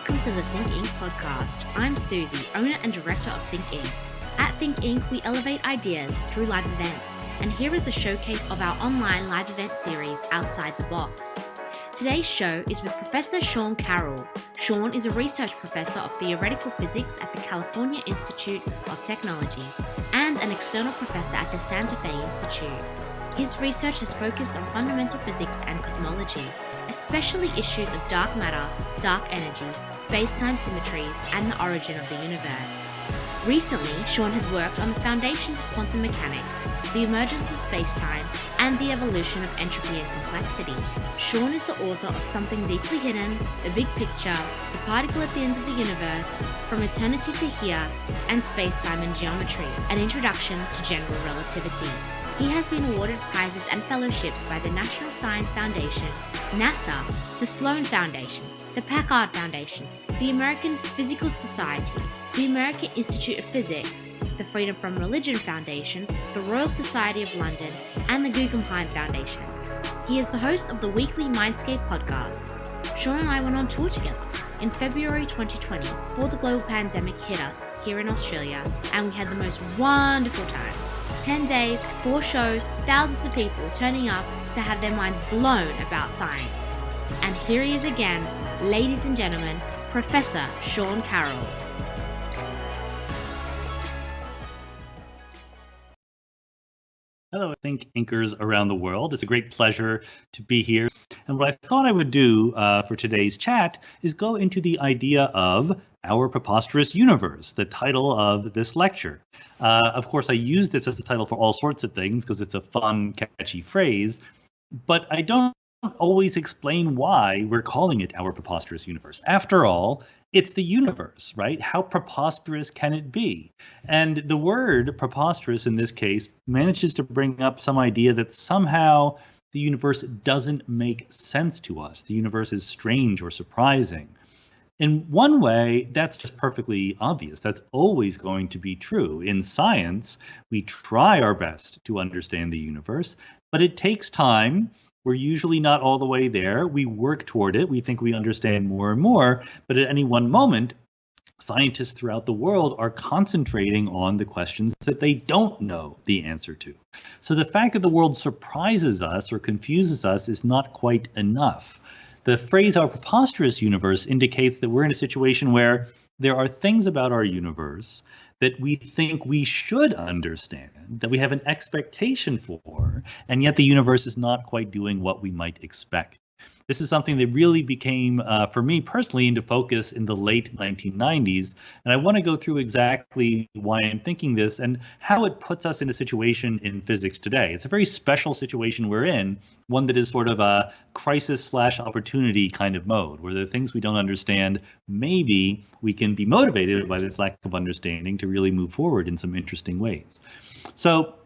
Welcome to the Think Inc. podcast. I'm Susie, owner and director of Think Inc. At Think Inc., we elevate ideas through live events, and here is a showcase of our online live event series, Outside the Box. Today's show is with Professor Sean Carroll. Sean is a research professor of theoretical physics at the California Institute of Technology and an external professor at the Santa Fe Institute. His research has focused on fundamental physics and cosmology, especially issues of dark matter, dark energy, space-time symmetries, and the origin of the universe. Recently, Sean has worked on the foundations of quantum mechanics, the emergence of space-time, and the evolution of entropy and complexity. Sean is the author of Something Deeply Hidden, The Big Picture, The Particle at the End of the Universe, From Eternity to Here, and Space-Time and Geometry, an introduction to general relativity. He has been awarded prizes and fellowships by the National Science Foundation, NASA, the Sloan Foundation, the Packard Foundation, the American Physical Society, the American Institute of Physics, the Freedom from Religion Foundation, the Royal Society of London, and the Guggenheim Foundation. He is the host of the weekly Mindscape podcast. Sean and I went on tour together in February 2020 before the global pandemic hit us here in Australia, and we had the most wonderful time. 10 days, 4 shows, thousands of people turning up to have their mind blown about science. And here he is again, ladies and gentlemen, Professor Sean Carroll. Hello, Think Inkers around the world. It's a great pleasure to be here. And what I thought I would do for today's chat is go into the idea of Our Preposterous Universe, the title of this lecture. Of course, I use this as a title for all sorts of things because it's a fun, catchy phrase, but I don't always explain why we're calling it Our Preposterous Universe. After all, it's the universe, right? How preposterous can it be? And the word preposterous in this case manages to bring up some idea that somehow the universe doesn't make sense to us. The universe is strange or surprising. In one way, that's just perfectly obvious. That's always going to be true. In science, we try our best to understand the universe, but it takes time. We're usually not all the way there. We work toward it. We think we understand more and more, but at any one moment, scientists throughout the world are concentrating on the questions that they don't know the answer to. So the fact that the world surprises us or confuses us is not quite enough. The phrase Our Preposterous Universe indicates that we're in a situation where there are things about our universe that we think we should understand, that we have an expectation for, and yet the universe is not quite doing what we might expect. This is something that really became, for me personally, into focus in the late 1990s. And I want to go through exactly why I'm thinking this and how it puts us in a situation in physics today. It's a very special situation we're in, one that is sort of a crisis/opportunity kind of mode, where there are things we don't understand. Maybe we can be motivated by this lack of understanding to really move forward in some interesting ways. So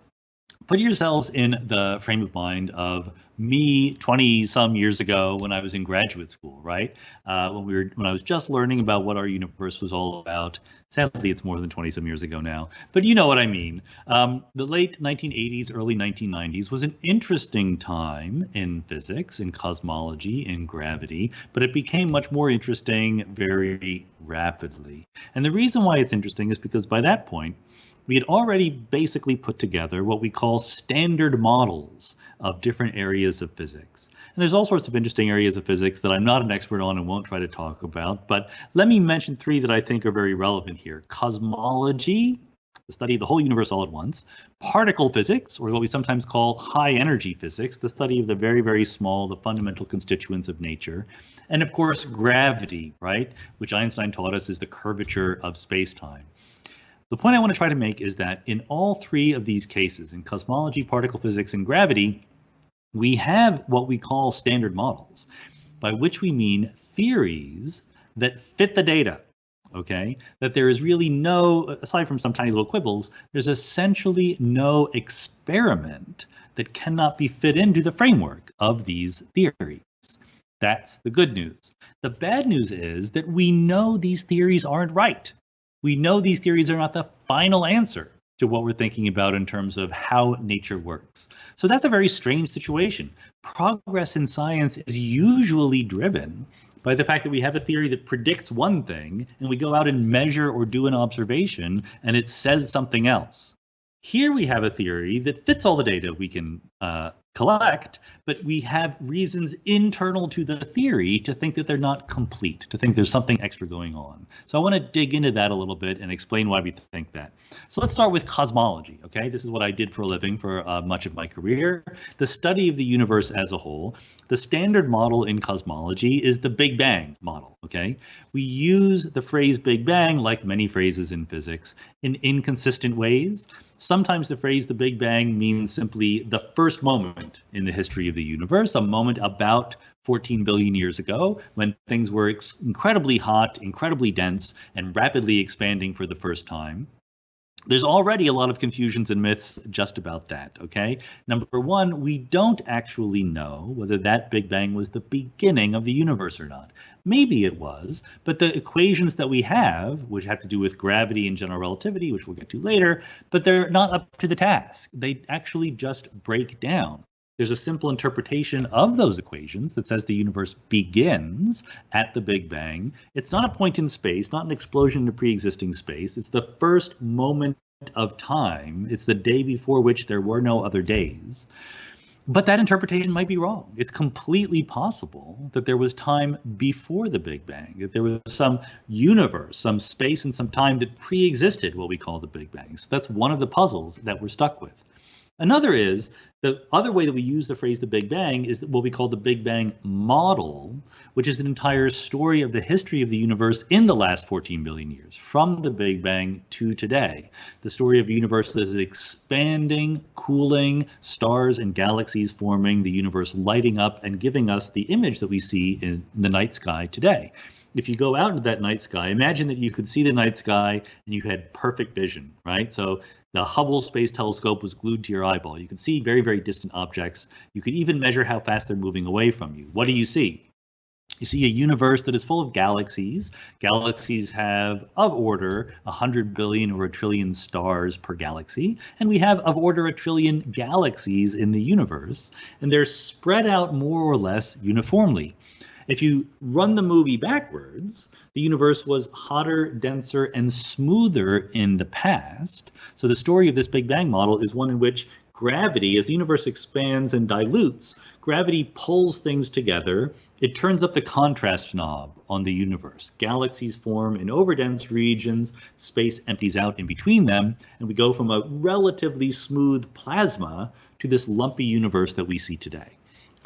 put yourselves in the frame of mind of me 20 some years ago when I was in graduate school, right? When I was just learning about what our universe was all about. Sadly, it's more than 20 some years ago now, but you know what I mean. The late 1980s, early 1990s was an interesting time in physics, in cosmology, in gravity, but it became much more interesting very rapidly. And the reason why it's interesting is because by that point, we had already basically put together what we call standard models of different areas of physics. And there's all sorts of interesting areas of physics that I'm not an expert on and won't try to talk about, but let me mention 3 that I think are very relevant here. Cosmology, the study of the whole universe all at once. Particle physics, or what we sometimes call high energy physics, the study of the very, very small, the fundamental constituents of nature. And of course, gravity, right, which Einstein taught us is the curvature of space-time. The point I want to try to make is that in all 3 of these cases, in cosmology, particle physics, and gravity, we have what we call standard models, by which we mean theories that fit the data, okay? That there is really no, aside from some tiny little quibbles, there's essentially no experiment that cannot be fit into the framework of these theories. That's the good news. The bad news is that we know these theories aren't right. We know these theories are not the final answer to what we're thinking about in terms of how nature works. So that's a very strange situation. Progress in science is usually driven by the fact that we have a theory that predicts one thing, and we go out and measure or do an observation, and it says something else. Here we have a theory that fits all the data we can collect, but we have reasons internal to the theory to think that they're not complete, to think there's something extra going on. So I want to dig into that a little bit and explain why we think that. So let's start with cosmology, okay? This is what I did for a living for much of my career. The study of the universe as a whole. The standard model in cosmology is the Big Bang model, okay? We use the phrase Big Bang, like many phrases in physics, in inconsistent ways. Sometimes the phrase the Big Bang means simply the first moment in the history of the universe, a moment about 14 billion years ago when things were incredibly hot, incredibly dense, and rapidly expanding for the first time. There's already a lot of confusions and myths just about that, okay? Number one, we don't actually know whether that Big Bang was the beginning of the universe or not. Maybe it was, but the equations that we have, which have to do with gravity and general relativity, which we'll get to later, but they're not up to the task. They actually just break down. There's a simple interpretation of those equations that says the universe begins at the Big Bang. It's not a point in space, not an explosion into pre-existing space. It's the first moment of time. It's the day before which there were no other days. But that interpretation might be wrong. It's completely possible that there was time before the Big Bang, that there was some universe, some space and some time that pre-existed what we call the Big Bang. So that's one of the puzzles that we're stuck with. Another is, the other way that we use the phrase the Big Bang is what we call the Big Bang model, which is an entire story of the history of the universe in the last 14 billion years, from the Big Bang to today. The story of a universe that is expanding, cooling, stars and galaxies forming, the universe lighting up and giving us the image that we see in the night sky today. If you go out into that night sky, imagine that you could see the night sky and you had perfect vision, right? So the Hubble Space Telescope was glued to your eyeball. You could see very, very distant objects. You could even measure how fast they're moving away from you. What do you see? You see a universe that is full of galaxies. Galaxies have, of order, 100 billion or a trillion stars per galaxy. And we have, of order, a trillion galaxies in the universe. And they're spread out more or less uniformly. If you run the movie backwards, the universe was hotter, denser, and smoother in the past. So the story of this Big Bang model is one in which gravity, as the universe expands and dilutes, gravity pulls things together. It turns up the contrast knob on the universe. Galaxies form in overdense regions, space empties out in between them, and we go from a relatively smooth plasma to this lumpy universe that we see today.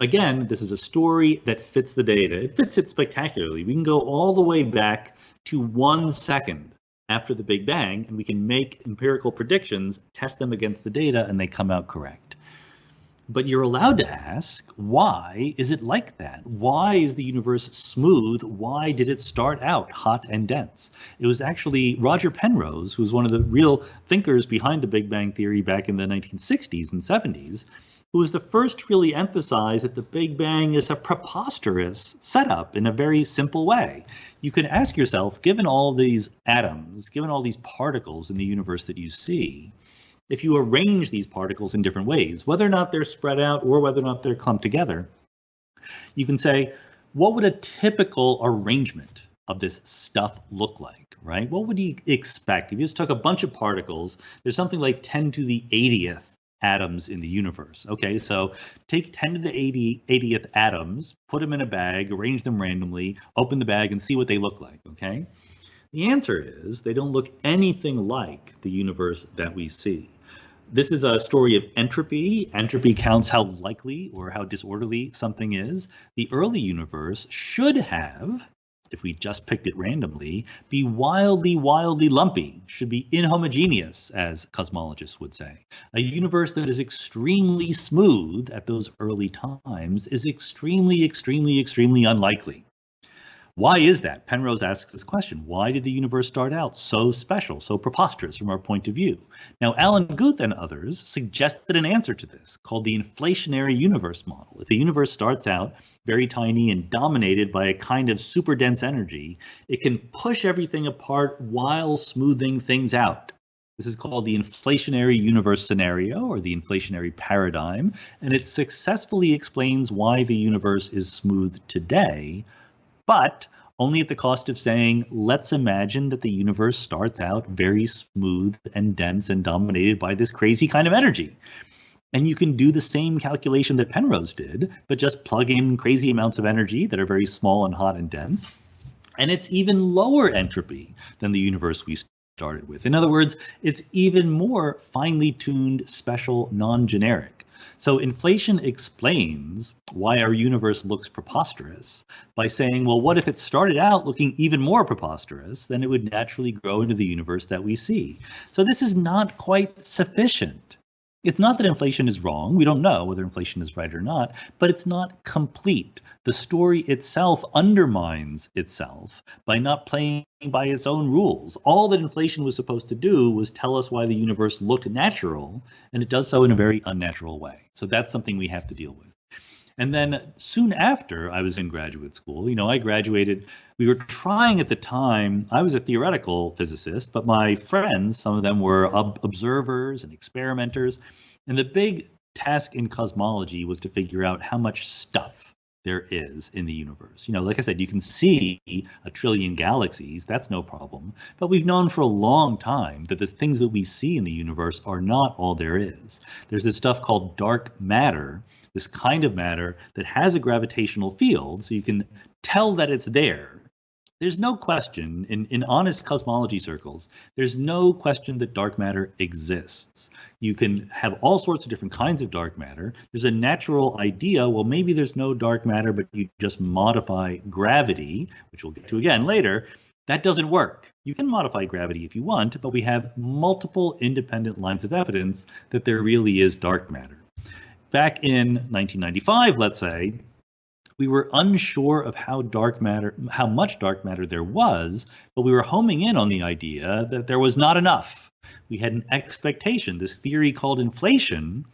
Again, this is a story that fits the data. It fits it spectacularly. We can go all the way back to 1 second after the Big Bang, and we can make empirical predictions, test them against the data, and they come out correct. But you're allowed to ask, why is it like that? Why is the universe smooth? Why did it start out hot and dense? It was actually Roger Penrose, who was one of the real thinkers behind the Big Bang theory back in the 1960s and 70s, who was the first to really emphasize that the Big Bang is a preposterous setup in a very simple way. You can ask yourself, given all these atoms, given all these particles in the universe that you see, if you arrange these particles in different ways, whether or not they're spread out or whether or not they're clumped together, you can say, what would a typical arrangement of this stuff look like, right? What would you expect? If you just took a bunch of particles, there's something like 10 to the 80th atoms in the universe. Okay, so take 10 to the 80th atoms, put them in a bag, arrange them randomly, open the bag and see what they look like, okay? The answer is they don't look anything like the universe that we see. This is a story of entropy. Entropy counts how likely or how disorderly something is. The early universe should have, if we just picked it randomly, be wildly, wildly lumpy, should be inhomogeneous, as cosmologists would say. A universe that is extremely smooth at those early times is extremely, extremely, extremely unlikely. Why is that? Penrose asks this question. Why did the universe start out so special, so preposterous from our point of view? Now, Alan Guth and others suggested an answer to this called the inflationary universe model. If the universe starts out very tiny and dominated by a kind of super dense energy, it can push everything apart while smoothing things out. This is called the inflationary universe scenario or the inflationary paradigm, and it successfully explains why the universe is smooth today, but only at the cost of saying, let's imagine that the universe starts out very smooth and dense and dominated by this crazy kind of energy. And you can do the same calculation that Penrose did, but just plug in crazy amounts of energy that are very small and hot and dense. And it's even lower entropy than the universe we started with. In other words, it's even more finely tuned, special, non-generic. So inflation explains why our universe looks preposterous by saying, well, what if it started out looking even more preposterous? Then it would naturally grow into the universe that we see. So this is not quite sufficient. It's not that inflation is wrong. We don't know whether inflation is right or not, but it's not complete. The story itself undermines itself by not playing by its own rules. All that inflation was supposed to do was tell us why the universe looked natural, and it does so in a very unnatural way. So that's something we have to deal with. And then soon after I was in graduate school, I graduated. We were trying at the time, I was a theoretical physicist, but my friends, some of them were observers and experimenters. And the big task in cosmology was to figure out how much stuff there is in the universe. Like I said, you can see 1 trillion galaxies, that's no problem. But we've known for a long time that the things that we see in the universe are not all there is. There's this stuff called dark matter, this kind of matter that has a gravitational field, so you can tell that it's there. There's no question, in honest cosmology circles, there's no question that dark matter exists. You can have all sorts of different kinds of dark matter. There's a natural idea, well, maybe there's no dark matter, but you just modify gravity, which we'll get to again later. That doesn't work. You can modify gravity if you want, but we have multiple independent lines of evidence that there really is dark matter. Back in 1995, let's say, we were unsure of how much dark matter there was, but we were homing in on the idea that there was not enough. We had an expectation. This theory called inflation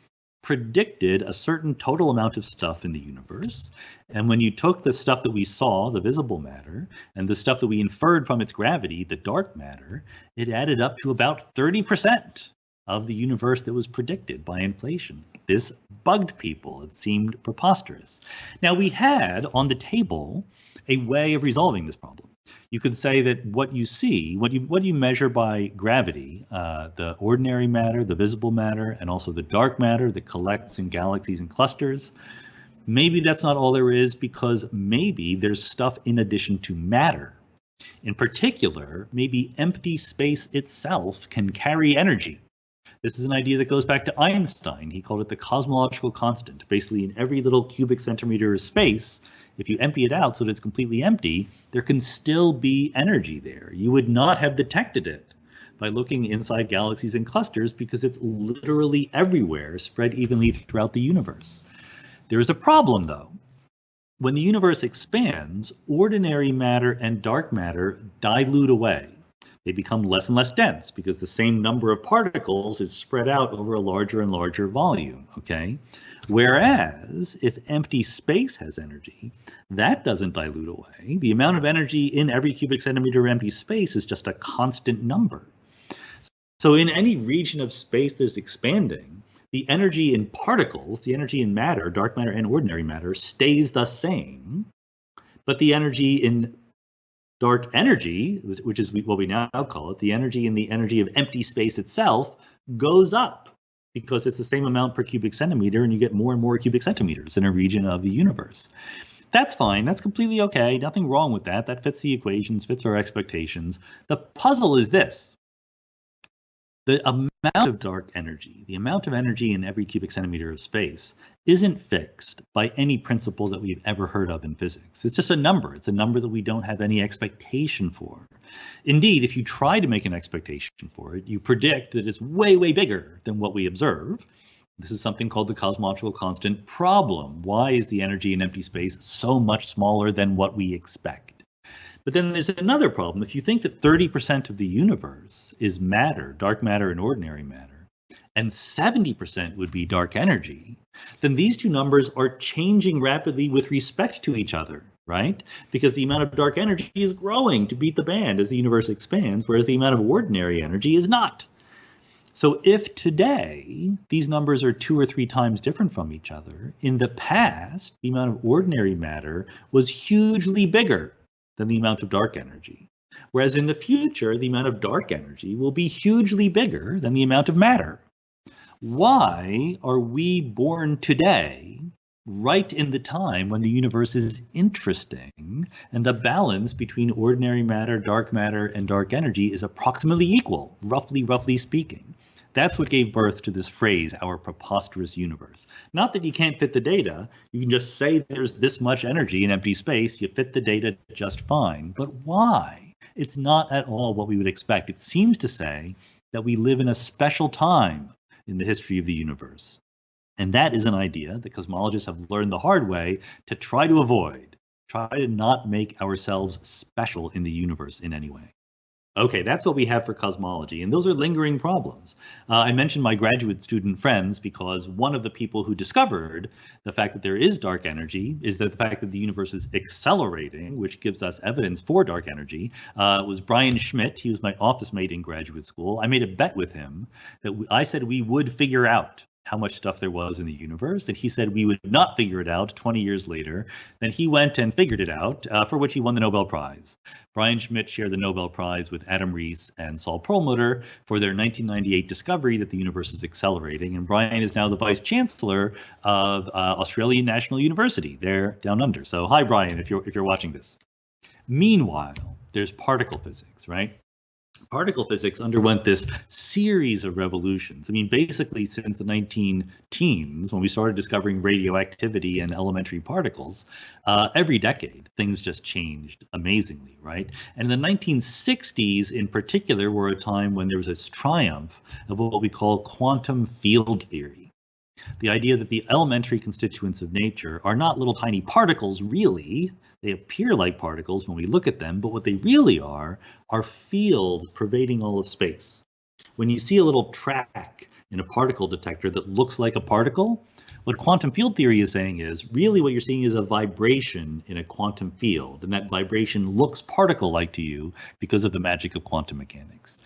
predicted a certain total amount of stuff in the universe. And when you took the stuff that we saw, the visible matter, and the stuff that we inferred from its gravity, the dark matter, it added up to about 30% of the universe that was predicted by inflation. This bugged people. It seemed preposterous. Now, we had on the table a way of resolving this problem. You could say that what you see, what you measure by gravity, the ordinary matter, the visible matter, and also the dark matter that collects in galaxies and clusters, maybe that's not all there is, because maybe there's stuff in addition to matter. In particular, maybe empty space itself can carry energy. This is an idea that goes back to Einstein. He called it the cosmological constant. Basically, in every little cubic centimeter of space, if you empty it out so that it's completely empty, there can still be energy there. You would not have detected it by looking inside galaxies and clusters, because it's literally everywhere, spread evenly throughout the universe. There is a problem, though. When the universe expands, ordinary matter and dark matter dilute away. They become less and less dense because the same number of particles is spread out over a larger and larger volume, okay? Whereas if empty space has energy, that doesn't dilute away. The amount of energy in every cubic centimeter of empty space is just a constant number. So in any region of space that's expanding, the energy in particles, the energy in matter, dark matter and ordinary matter, stays the same, but the energy in dark energy, which is what we now call it, the energy in the energy of empty space itself, goes up because it's the same amount per cubic centimeter, and you get more and more cubic centimeters in a region of the universe. That's fine. That's completely okay. Nothing wrong with that. That fits the equations, fits our expectations. The puzzle is this. The amount of dark energy, the amount of energy in every cubic centimeter of space, isn't fixed by any principle that we've ever heard of in physics. It's just a number. It's a number that we don't have any expectation for. Indeed, if you try to make an expectation for it, you predict that it's way, way bigger than what we observe. This is something called the cosmological constant problem. Why is the energy in empty space so much smaller than what we expect? But then there's another problem. If you think that 30% of the universe is matter, dark matter and ordinary matter, and 70% would be dark energy, then these two numbers are changing rapidly with respect to each other, right? Because the amount of dark energy is growing to beat the band as the universe expands, whereas the amount of ordinary energy is not. So if today these numbers are 2 or 3 times different from each other, in the past, the amount of ordinary matter was hugely bigger than the amount of dark energy. Whereas in the future, the amount of dark energy will be hugely bigger than the amount of matter. Why are we born today, right in the time when the universe is interesting and the balance between ordinary matter, and dark energy is approximately equal, roughly speaking? That's what gave birth to this phrase, our preposterous universe. Not that you can't fit the data. You can just say there's this much energy in empty space. You fit the data just fine. But why? It's not at all what we would expect. It seems to say that we live in a special time in the history of the universe. And that is an idea that cosmologists have learned the hard way to try to avoid, try to not make ourselves special in the universe in any way. Okay, that's what we have for cosmology, and those are lingering problems. I mentioned my graduate student friends because one of the people who discovered the fact that there is dark energy is that the fact that the universe is accelerating, which gives us evidence for dark energy, was Brian Schmidt. He was my office mate in graduate school. I made a bet with him that I said we would figure out how much stuff there was in the universe, and he said we would not figure it out 20 years later. Then he went and figured it out, for which he won the Nobel Prize. Brian Schmidt shared the Nobel Prize with Adam Rees and Saul Perlmutter for their 1998 discovery that the universe is accelerating, and Brian is now the Vice Chancellor of Australian National University there down under. So hi, Brian, if you're watching this. Meanwhile, there's particle physics, right? Particle physics underwent this series of revolutions. I mean, basically since the 19-teens, when we started discovering radioactivity and elementary particles, every decade, things just changed amazingly, right? And the 1960s in particular were a time when there was this triumph of what we call quantum field theory. The idea that the elementary constituents of nature are not little tiny particles, really. They appear like particles when we look at them, but what they really are fields pervading all of space. When you see a little track in a particle detector that looks like a particle, what quantum field theory is saying is really what you're seeing is a vibration in a quantum field, and that vibration looks particle-like to you because of the magic of quantum mechanics.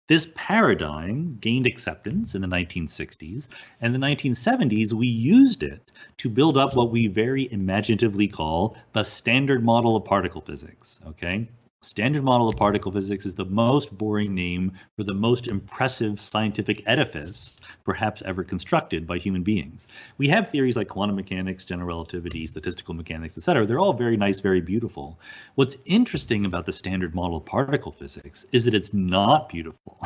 This paradigm gained acceptance in the 1960s, and in the 1970s, we used it to build up what we very imaginatively call the standard model of particle physics, okay? Standard model of particle physics is the most boring name for the most impressive scientific edifice perhaps ever constructed by human beings. We have theories like quantum mechanics, general relativity, statistical mechanics, etc. They're all very nice, very beautiful. What's interesting about the standard model of particle physics is that it's not beautiful.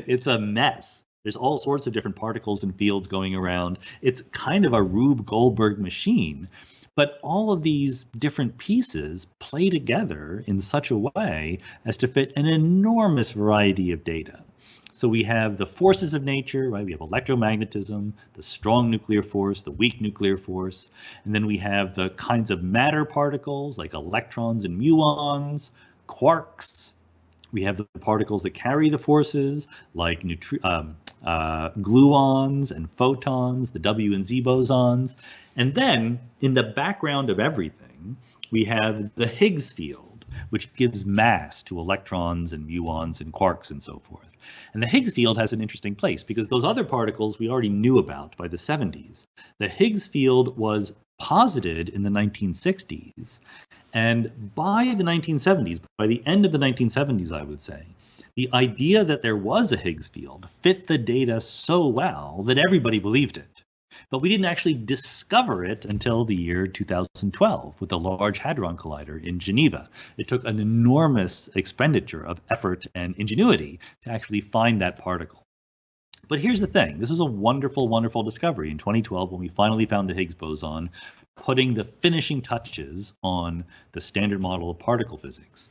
It's a mess. There's all sorts of different particles and fields going around. It's kind of a Rube Goldberg machine. But all of these different pieces play together in such a way as to fit an enormous variety of data. So we have the forces of nature, right? We have electromagnetism, the strong nuclear force, the weak nuclear force. And then we have the kinds of matter particles like electrons and muons, quarks. We have the particles that carry the forces like gluons and photons, the W and Z bosons. And then in the background of everything, we have the Higgs field, which gives mass to electrons and muons and quarks and so forth. And the Higgs field has an interesting place because those other particles we already knew about by the 70s. The Higgs field was posited in the 1960s. And by the 1970s, by the end of the 1970s, I would say, the idea that there was a Higgs field fit the data so well that everybody believed it. But we didn't actually discover it until the year 2012 with the Large Hadron Collider in Geneva. It took an enormous expenditure of effort and ingenuity to actually find that particle. But here's the thing. This was a wonderful, wonderful discovery in 2012 when we finally found the Higgs boson, putting the finishing touches on the standard model of particle physics.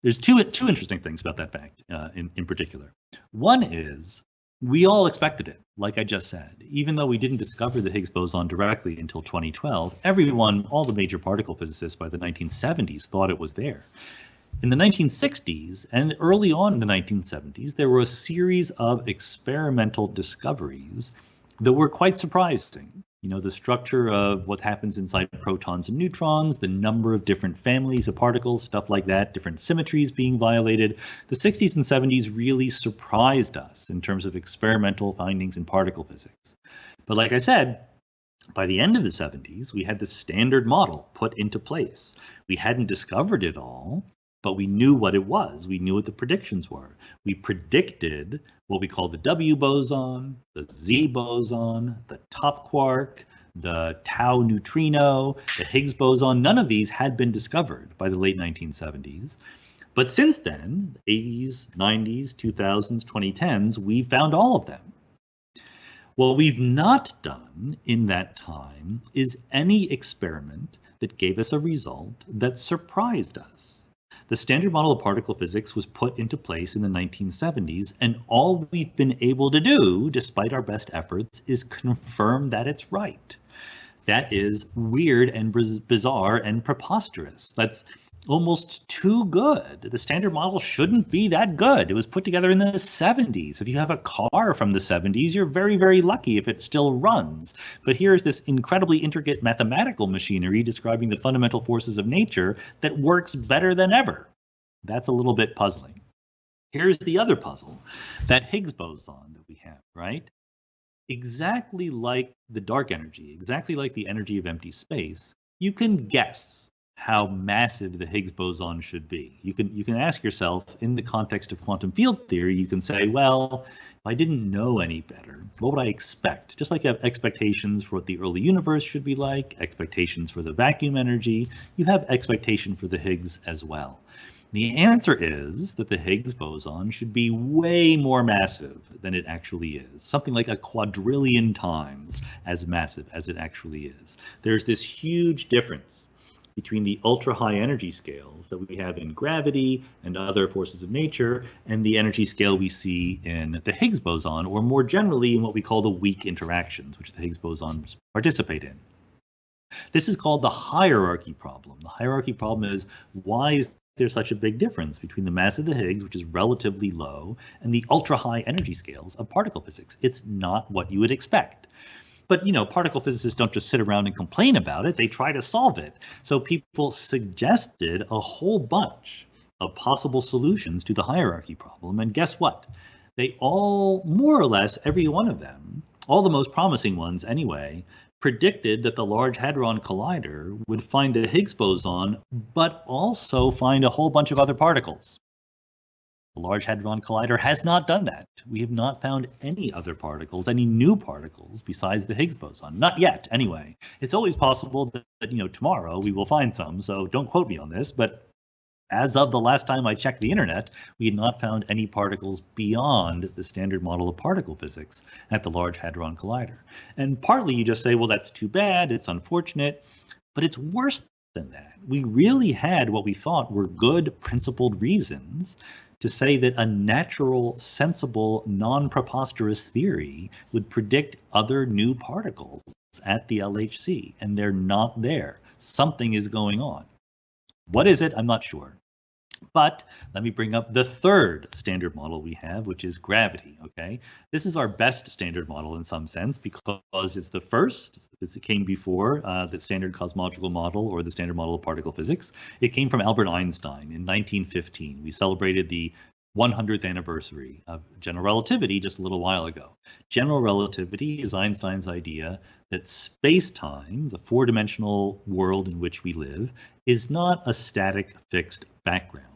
There's two interesting things about that fact in particular. One is we all expected it, like I just said. Even though we didn't discover the Higgs boson directly until 2012, everyone, all the major particle physicists by the 1970s thought it was there. In the 1960s and early on in the 1970s, there were a series of experimental discoveries that were quite surprising. You know, the structure of what happens inside protons and neutrons, the number of different families of particles, stuff like that, different symmetries being violated. The 60s and 70s really surprised us in terms of experimental findings in particle physics. But like I said, By the end of the 70s, we had the standard model put into place. We hadn't discovered it all, but we knew what it was. We knew what the predictions were. We predicted what we call the W boson, the Z boson, the top quark, the tau neutrino, the Higgs boson. None of these had been discovered by the late 1970s. But since then, 80s, 90s, 2000s, 2010s, we found all of them. What we've not done in that time is any experiment that gave us a result that surprised us. The standard model of particle physics was put into place in the 1970s, and all we've been able to do, despite our best efforts, is confirm that it's right. That is weird and bizarre and preposterous. That's almost too good. The standard model shouldn't be that good. It was put together in the 70s. If you have a car from the 70s, you're very, very lucky if it still runs. But here's this incredibly intricate mathematical machinery describing the fundamental forces of nature that works better than ever. That's a little bit puzzling. Here's the other puzzle, that Higgs boson that we have, right? Exactly like the dark energy, exactly like the energy of empty space, you can guess how massive the Higgs boson should be. You can ask yourself, in the context of quantum field theory, you can say, well, if I didn't know any better, what would I expect? Just like you have expectations for what the early universe should be like, expectations for the vacuum energy, you have expectation for the Higgs as well. The answer is that the Higgs boson should be way more massive than it actually is, something like a quadrillion times as massive as it actually is. There's this huge difference between the ultra-high energy scales that we have in gravity and other forces of nature and the energy scale we see in the Higgs boson, or more generally in what we call the weak interactions, which the Higgs bosons participate in. This is called the hierarchy problem. The hierarchy problem is, why is there such a big difference between the mass of the Higgs, which is relatively low, and the ultra-high energy scales of particle physics? It's not what you would expect. But, particle physicists don't just sit around and complain about it. They try to solve it. So people suggested a whole bunch of possible solutions to the hierarchy problem. And guess what? They all, more or less, every one of them, all the most promising ones anyway, predicted that the Large Hadron Collider would find the Higgs boson, but also find a whole bunch of other particles. The Large Hadron Collider has not done that. We have not found any other particles, any new particles besides the Higgs boson. Not yet, anyway. It's always possible that tomorrow we will find some, so don't quote me on this, but as of the last time I checked the internet, we had not found any particles beyond the standard model of particle physics at the Large Hadron Collider. And partly you just say, well, that's too bad, it's unfortunate, but it's worse than that. We really had what we thought were good principled reasons to say that a natural, sensible, non-preposterous theory would predict other new particles at the LHC, and they're not there. Something is going on. What is it? I'm not sure. But let me bring up the third standard model we have, which is gravity, okay? This is our best standard model in some sense because it's the first. It came before the standard cosmological model or the standard model of particle physics. It came from Albert Einstein in 1915. We celebrated the 100th anniversary of general relativity just a little while ago. General relativity is Einstein's idea that space-time, the four-dimensional world in which we live, is not a static, fixed background.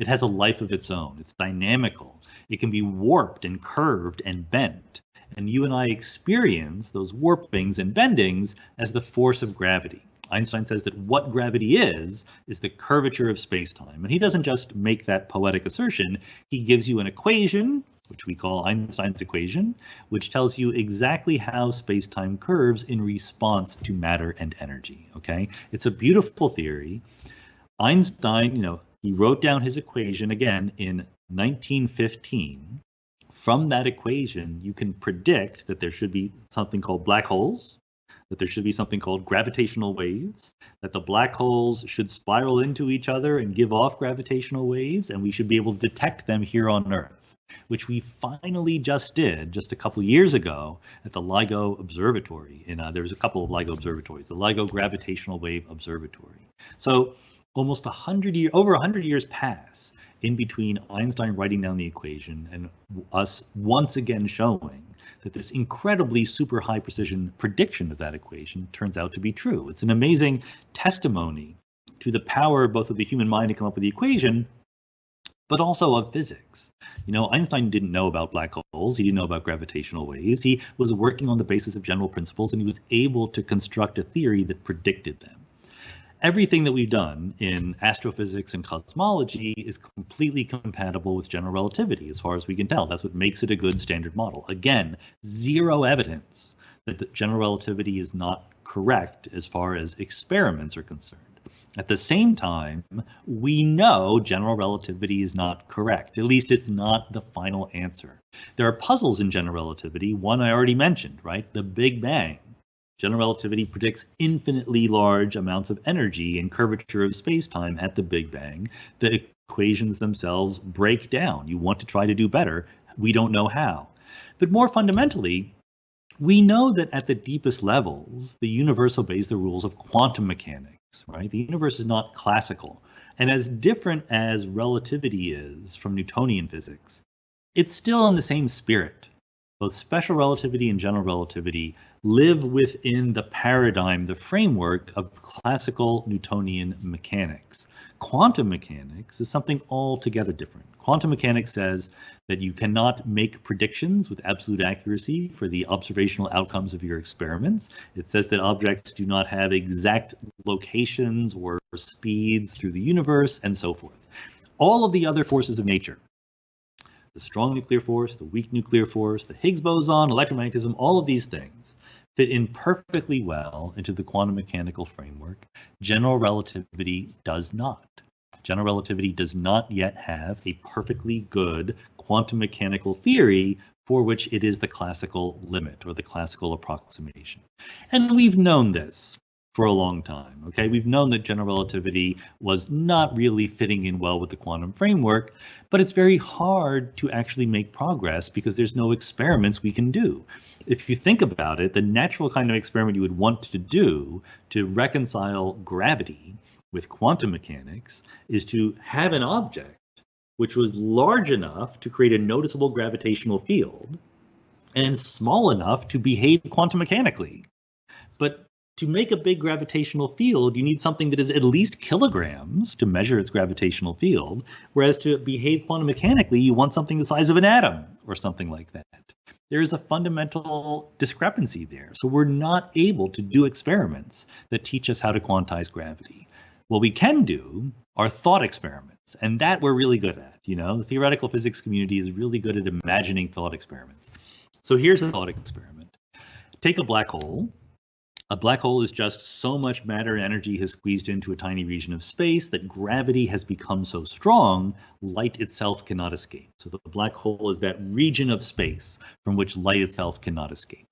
It has a life of its own. It's dynamical. It can be warped and curved and bent. And you and I experience those warpings and bendings as the force of gravity. Einstein says that what gravity is the curvature of space-time. And he doesn't just make that poetic assertion. He gives you an equation, which we call Einstein's equation, which tells you exactly how space-time curves in response to matter and energy, okay? It's a beautiful theory. Einstein, he wrote down his equation again in 1915. From that equation, you can predict that there should be something called black holes, that there should be something called gravitational waves, that the black holes should spiral into each other and give off gravitational waves, and we should be able to detect them here on Earth, which we finally just did just a couple years ago at the LIGO Observatory. There's a couple of LIGO observatories, the LIGO Gravitational Wave Observatory. So almost over 100 years pass in between Einstein writing down the equation and us once again showing that this incredibly super high precision prediction of that equation turns out to be true. It's an amazing testimony to the power both of the human mind to come up with the equation, but also of physics. You know, Einstein didn't know about black holes. He didn't know about gravitational waves. He was working on the basis of general principles, and he was able to construct a theory that predicted them. Everything that we've done in astrophysics and cosmology is completely compatible with general relativity, as far as we can tell. That's what makes it a good standard model. Again, zero evidence that the general relativity is not correct as far as experiments are concerned. At the same time, we know general relativity is not correct. At least it's not the final answer. There are puzzles in general relativity. One I already mentioned, right? The Big Bang. General relativity predicts infinitely large amounts of energy and curvature of space-time at the Big Bang. The equations themselves break down. You want to try to do better. We don't know how. But more fundamentally, we know that at the deepest levels, the universe obeys the rules of quantum mechanics, right? The universe is not classical. And as different as relativity is from Newtonian physics, it's still in the same spirit. Both special relativity and general relativity live within the paradigm, the framework of classical Newtonian mechanics. Quantum mechanics is something altogether different. Quantum mechanics says that you cannot make predictions with absolute accuracy for the observational outcomes of your experiments. It says that objects do not have exact locations or speeds through the universe, and so forth. All of the other forces of nature, the strong nuclear force, the weak nuclear force, the Higgs boson, electromagnetism, all of these things fit in perfectly well into the quantum mechanical framework. General relativity does not. General relativity does not yet have a perfectly good quantum mechanical theory for which it is the classical limit or the classical approximation. And we've known this for a long time, okay? We've known that general relativity was not really fitting in well with the quantum framework, but it's very hard to actually make progress because there's no experiments we can do. If you think about it, the natural kind of experiment you would want to do to reconcile gravity with quantum mechanics is to have an object which was large enough to create a noticeable gravitational field and small enough to behave quantum mechanically. But to make a big gravitational field, you need something that is at least kilograms to measure its gravitational field, whereas to behave quantum mechanically, you want something the size of an atom or something like that. There is a fundamental discrepancy there. So we're not able to do experiments that teach us how to quantize gravity. What we can do are thought experiments, and that we're really good at. You know, the theoretical physics community is really good at imagining thought experiments. So here's a thought experiment. Take a black hole. A black hole is just so much matter and energy has squeezed into a tiny region of space that gravity has become so strong, light itself cannot escape. So the black hole is that region of space from which light itself cannot escape.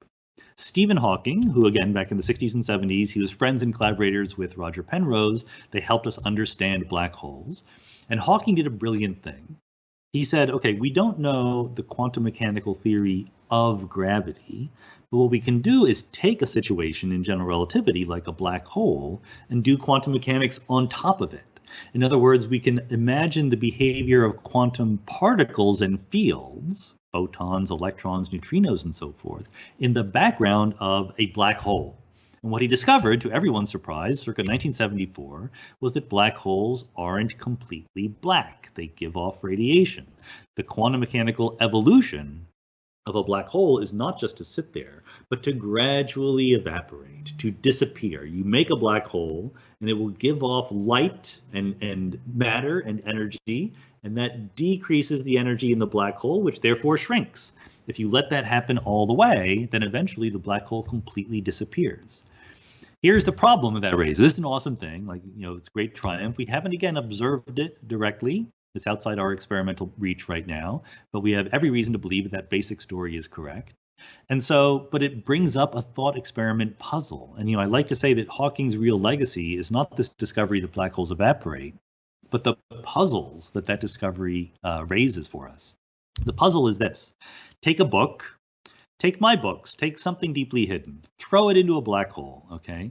Stephen Hawking, who again back in the 60s and 70s, he was friends and collaborators with Roger Penrose. They helped us understand black holes. And Hawking did a brilliant thing. He said, okay, we don't know the quantum mechanical theory of gravity, but what we can do is take a situation in general relativity like a black hole and do quantum mechanics on top of it. In other words, we can imagine the behavior of quantum particles and fields, photons, electrons, neutrinos, and so forth, in the background of a black hole. And what he discovered, to everyone's surprise, circa 1974, was that black holes aren't completely black. They give off radiation. The quantum mechanical evolution of a black hole is not just to sit there, but to gradually evaporate, to disappear. You make a black hole, and it will give off light and matter and energy, and that decreases the energy in the black hole, which therefore shrinks. If you let that happen all the way, then eventually the black hole completely disappears. Here's the problem that raises. This is an awesome thing. Like, you know, it's great triumph. We haven't, again, observed it directly. It's outside our experimental reach right now, but we have every reason to believe that that basic story is correct. And so, but it brings up a thought experiment puzzle. And, you know, I like to say that Hawking's real legacy is not this discovery that black holes evaporate, but the puzzles that that discovery raises for us. The puzzle is this. Take a book, take my books, take something deeply hidden, throw it into a black hole, okay?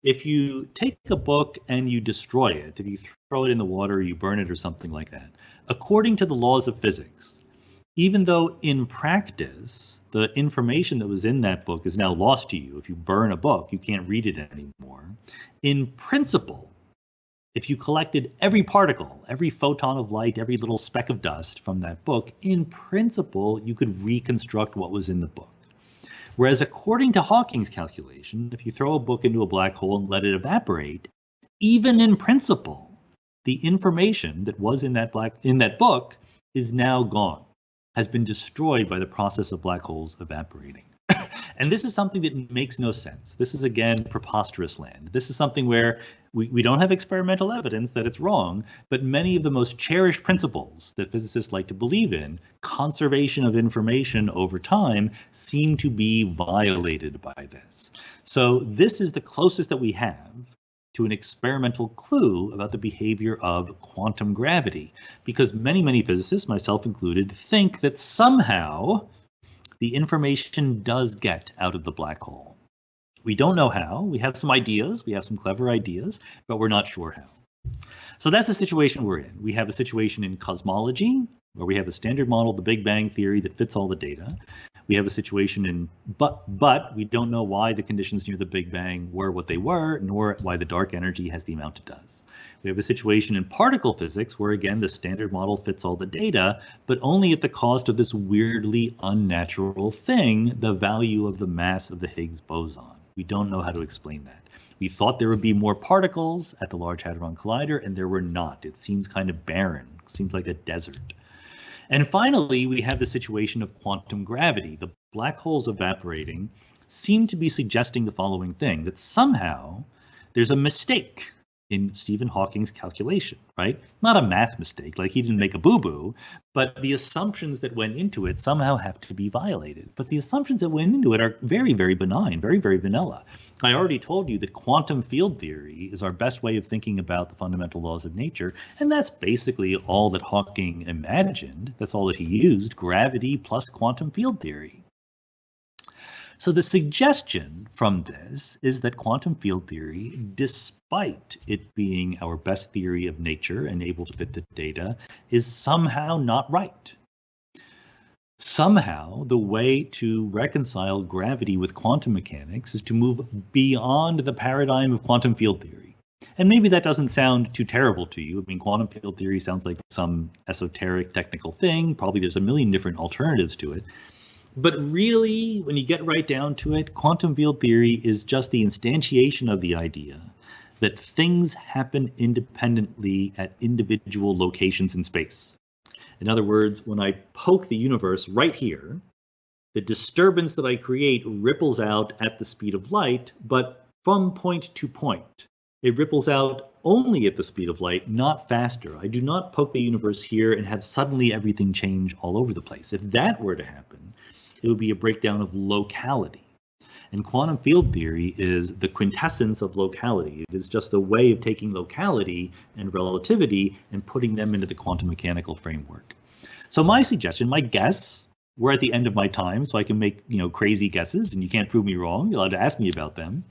If you take a book and you destroy it, if you throw it in the water, you burn it or something like that, according to the laws of physics, even though in practice, the information that was in that book is now lost to you. If you burn a book, you can't read it anymore. In principle, if you collected every particle, every photon of light, every little speck of dust from that book, in principle, you could reconstruct what was in the book. Whereas according to Hawking's calculation, if you throw a book into a black hole and let it evaporate, even in principle, the information that was in that book is now gone, has been destroyed by the process of black holes evaporating. And this is something that makes no sense. This is, again, preposterous land. This is something where we don't have experimental evidence that it's wrong, but many of the most cherished principles that physicists like to believe in, conservation of information over time, seem to be violated by this. So this is the closest that we have to an experimental clue about the behavior of quantum gravity, because many physicists, myself included, think that somehow the information does get out of the black hole. We don't know how. We have some ideas. We have some clever ideas, but we're not sure how. So that's the situation we're in. We have a situation in cosmology where we have a standard model, the Big Bang theory that fits all the data. We have a situation in, but we don't know why the conditions near the Big Bang were what they were, nor why the dark energy has the amount it does. We have a situation in particle physics where, again, the standard model fits all the data, but only at the cost of this weirdly unnatural thing, the value of the mass of the Higgs boson. We don't know how to explain that. We thought there would be more particles at the Large Hadron Collider, and there were not. It seems kind of barren. It seems like a desert. And finally, we have the situation of quantum gravity. The black holes evaporating seem to be suggesting the following thing, that somehow there's a mistake in Stephen Hawking's calculation, right? Not a math mistake, like he didn't make a boo-boo, but the assumptions that went into it somehow have to be violated. But the assumptions that went into it are very benign, very vanilla. I already told you that quantum field theory is our best way of thinking about the fundamental laws of nature, and that's basically all that Hawking imagined. That's all that he used, gravity plus quantum field theory. So the suggestion from this is that quantum field theory, despite it being our best theory of nature and able to fit the data, is somehow not right. Somehow, the way to reconcile gravity with quantum mechanics is to move beyond the paradigm of quantum field theory. And maybe that doesn't sound too terrible to you. I mean, quantum field theory sounds like some esoteric technical thing. Probably there's a million different alternatives to it. But really, when you get right down to it, quantum field theory is just the instantiation of the idea that things happen independently at individual locations in space. In other words, when I poke the universe right here, the disturbance that I create ripples out at the speed of light, but from point to point. It ripples out only at the speed of light, not faster. I do not poke the universe here and have suddenly everything change all over the place. If that were to happen, it would be a breakdown of locality. And quantum field theory is the quintessence of locality. It is just the way of taking locality and relativity and putting them into the quantum mechanical framework. So my suggestion, my guess, we're at the end of my time, so I can make crazy guesses, and you can't prove me wrong. You're allowed to ask me about them.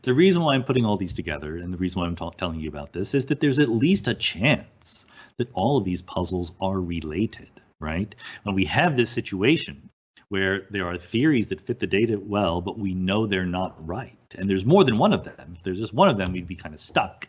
The reason why I'm putting all these together, and the reason why I'm telling you about this, is that there's at least a chance that all of these puzzles are related. Right? When we have this situation where there are theories that fit the data well, but we know they're not right, and there's more than one of them. If there's just one of them, we'd be kind of stuck.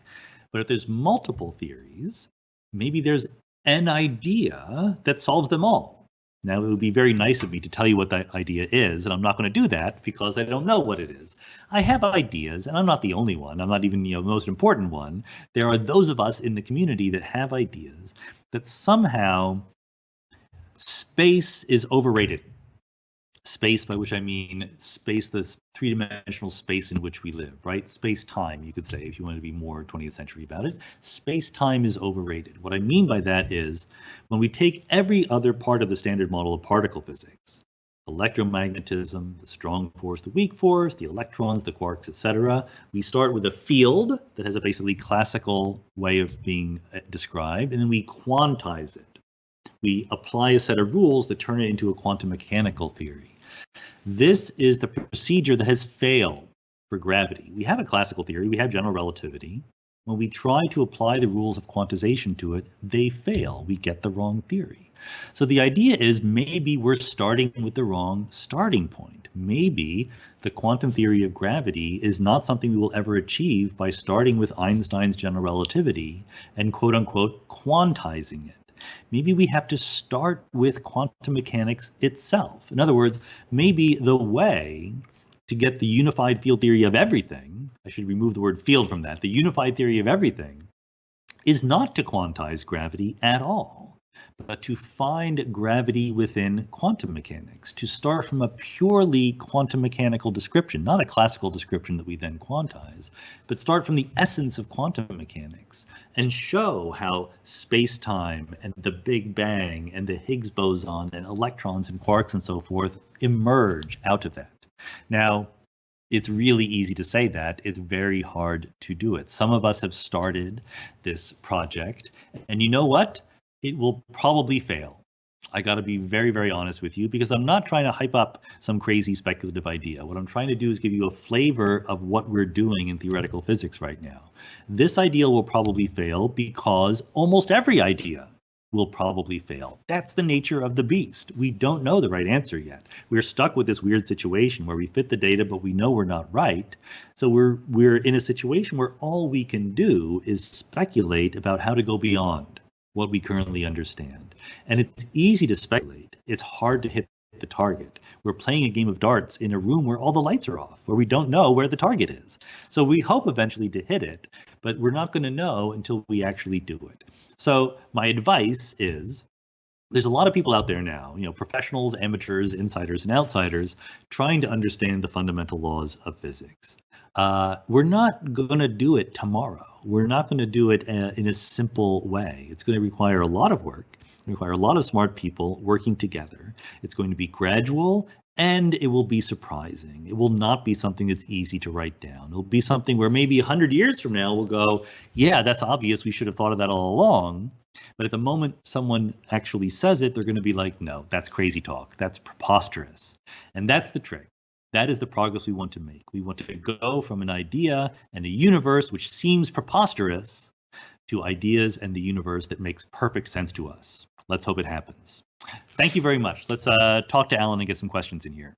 But if there's multiple theories, maybe there's an idea that solves them all. Now, it would be very nice of me to tell you what that idea is, and I'm not going to do that because I don't know what it is. I have ideas, and I'm not the only one. I'm not even the most important one. There are those of us in the community that have ideas that somehow space is overrated. Space, by which I mean space, this three-dimensional space in which we live, right? Space-time, you could say, if you want to be more 20th century about it. Space-time is overrated. What I mean by that is when we take every other part of the standard model of particle physics, electromagnetism, the strong force, the weak force, the electrons, the quarks, etc., we start with a field that has a basically classical way of being described, and then we quantize it. We apply a set of rules that turn it into a quantum mechanical theory. This is the procedure that has failed for gravity. We have a classical theory, we have general relativity, When we try to apply the rules of quantization to it, they fail. We get the wrong theory. So the idea is maybe we're starting with the wrong starting point. Maybe the quantum theory of gravity is not something we will ever achieve by starting with Einstein's general relativity and quote unquote quantizing it. Maybe we have to start with quantum mechanics itself. In other words, maybe the way to get the unified field theory of everything, I should remove the word field from that, the unified theory of everything is not to quantize gravity at all, but to find gravity within quantum mechanics, to start from a purely quantum mechanical description, not a classical description that we then quantize, but start from the essence of quantum mechanics and show how space-time and the Big Bang and the Higgs boson and electrons and quarks and so forth emerge out of that. Now, it's really easy to say that. It's very hard to do it. Some of us have started this project, and you know what? It will probably fail. I got to be very, very honest with you, because I'm not trying to hype up some crazy speculative idea. What I'm trying to do is give you a flavor of what we're doing in theoretical physics right now. This idea will probably fail because almost every idea will probably fail. That's the nature of the beast. We don't know the right answer yet. We're stuck with this weird situation where we fit the data, but we know we're not right. So we're in a situation where all we can do is speculate about how to go beyond what we currently understand. And it's easy to speculate. It's hard to hit the target. We're playing a game of darts in a room where all the lights are off, where we don't know where the target is. So we hope eventually to hit it, but we're not going to know until we actually do it. So my advice is, there's a lot of people out there now, professionals, amateurs, insiders, and outsiders, trying to understand the fundamental laws of physics. We're not going to do it tomorrow. We're not going to do it in a simple way. It's going to require a lot of work, require a lot of smart people working together. It's going to be gradual, and it will be surprising. It will not be something that's easy to write down. It'll be something where maybe 100 years from now we'll go, yeah, that's obvious. We should have thought of that all along. But at the moment someone actually says it, they're going to be like, no, that's crazy talk. That's preposterous. And that's the trick. That is the progress we want to make. We want to go from an idea and a universe which seems preposterous to ideas and the universe that makes perfect sense to us. Let's hope it happens. Thank you very much. Let's talk to Alan and get some questions in here.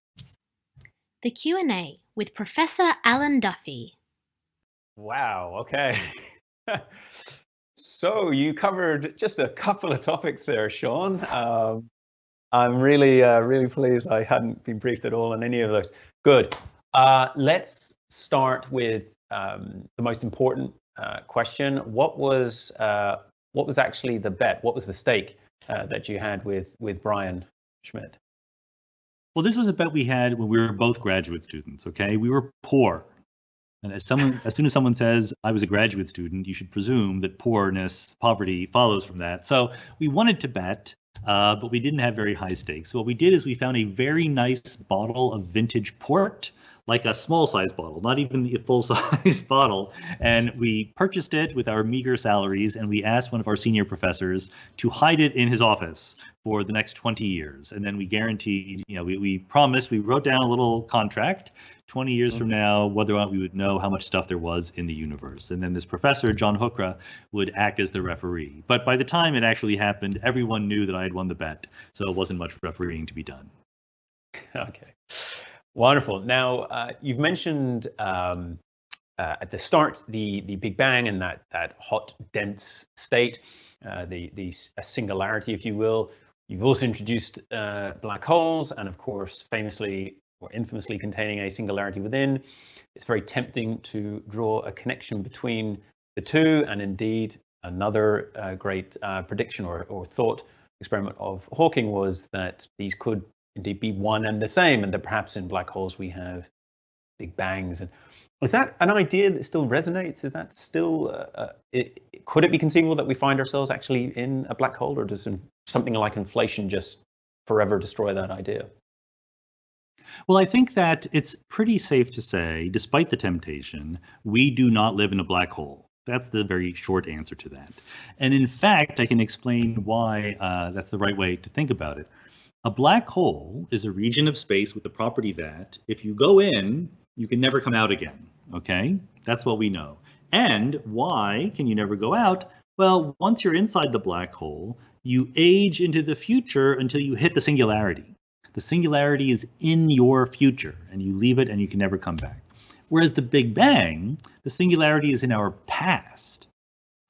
The Q&A with Professor Alan Duffy. Wow, okay. So you covered just a couple of topics there, Sean. I'm really pleased I hadn't been briefed at all on any of those. Good. Let's start with the most important question. What was actually the bet? What was the stake that you had with Brian Schmidt? Well, this was a bet we had when we were both graduate students, okay? We were poor. And as soon as someone says, I was a graduate student, you should presume that poverty follows from that. So we wanted to bet, but we didn't have very high stakes. So what we did is we found a very nice bottle of vintage port, like a small size bottle, not even the full size bottle. And we purchased it with our meager salaries, and we asked one of our senior professors to hide it in his office for the next 20 years. And then we guaranteed, we promised, we wrote down a little contract, 20 years from now, whether or not we would know how much stuff there was in the universe. And then this professor, John Hookra, would act as the referee. But by the time it actually happened, everyone knew that I had won the bet. So it wasn't much refereeing to be done. Okay. Wonderful. Now, you've mentioned at the start the Big Bang and that hot, dense state, a singularity, if you will. You've also introduced black holes, and of course, famously or infamously containing a singularity within. It's very tempting to draw a connection between the two, and indeed, another great prediction or thought experiment of Hawking was that these could indeed be one and the same, and that perhaps in black holes we have big bangs. And is that an idea that still resonates? Is that still could it be conceivable that we find ourselves actually in a black hole, or does something like inflation just forever destroy that idea? Well, I think that it's pretty safe to say, despite the temptation, we do not live in a black hole. That's the very short answer to that. And in fact, I can explain why that's the right way to think about it. A black hole is a region of space with the property that if you go in, you can never come out again, okay? That's what we know. And why can you never go out? Well, once you're inside the black hole, you age into the future until you hit the singularity. The singularity is in your future, and you leave it and you can never come back. Whereas the Big Bang, the singularity is in our past,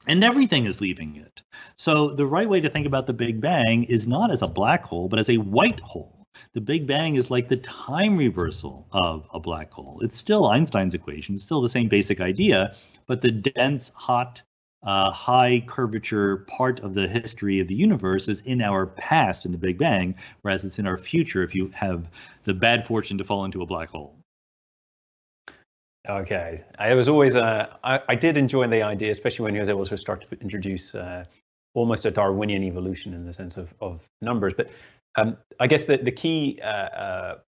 and everything is leaving it. So the right way to think about the Big Bang is not as a black hole, but as a white hole. The Big Bang is like the time reversal of a black hole. It's still Einstein's equation. It's still the same basic idea, but the dense, hot, high curvature part of the history of the universe is in our past in the Big Bang, whereas it's in our future if you have the bad fortune to fall into a black hole. Okay, I was always I did enjoy the idea, especially when he was able to start to introduce almost a Darwinian evolution in the sense of numbers. But I guess the key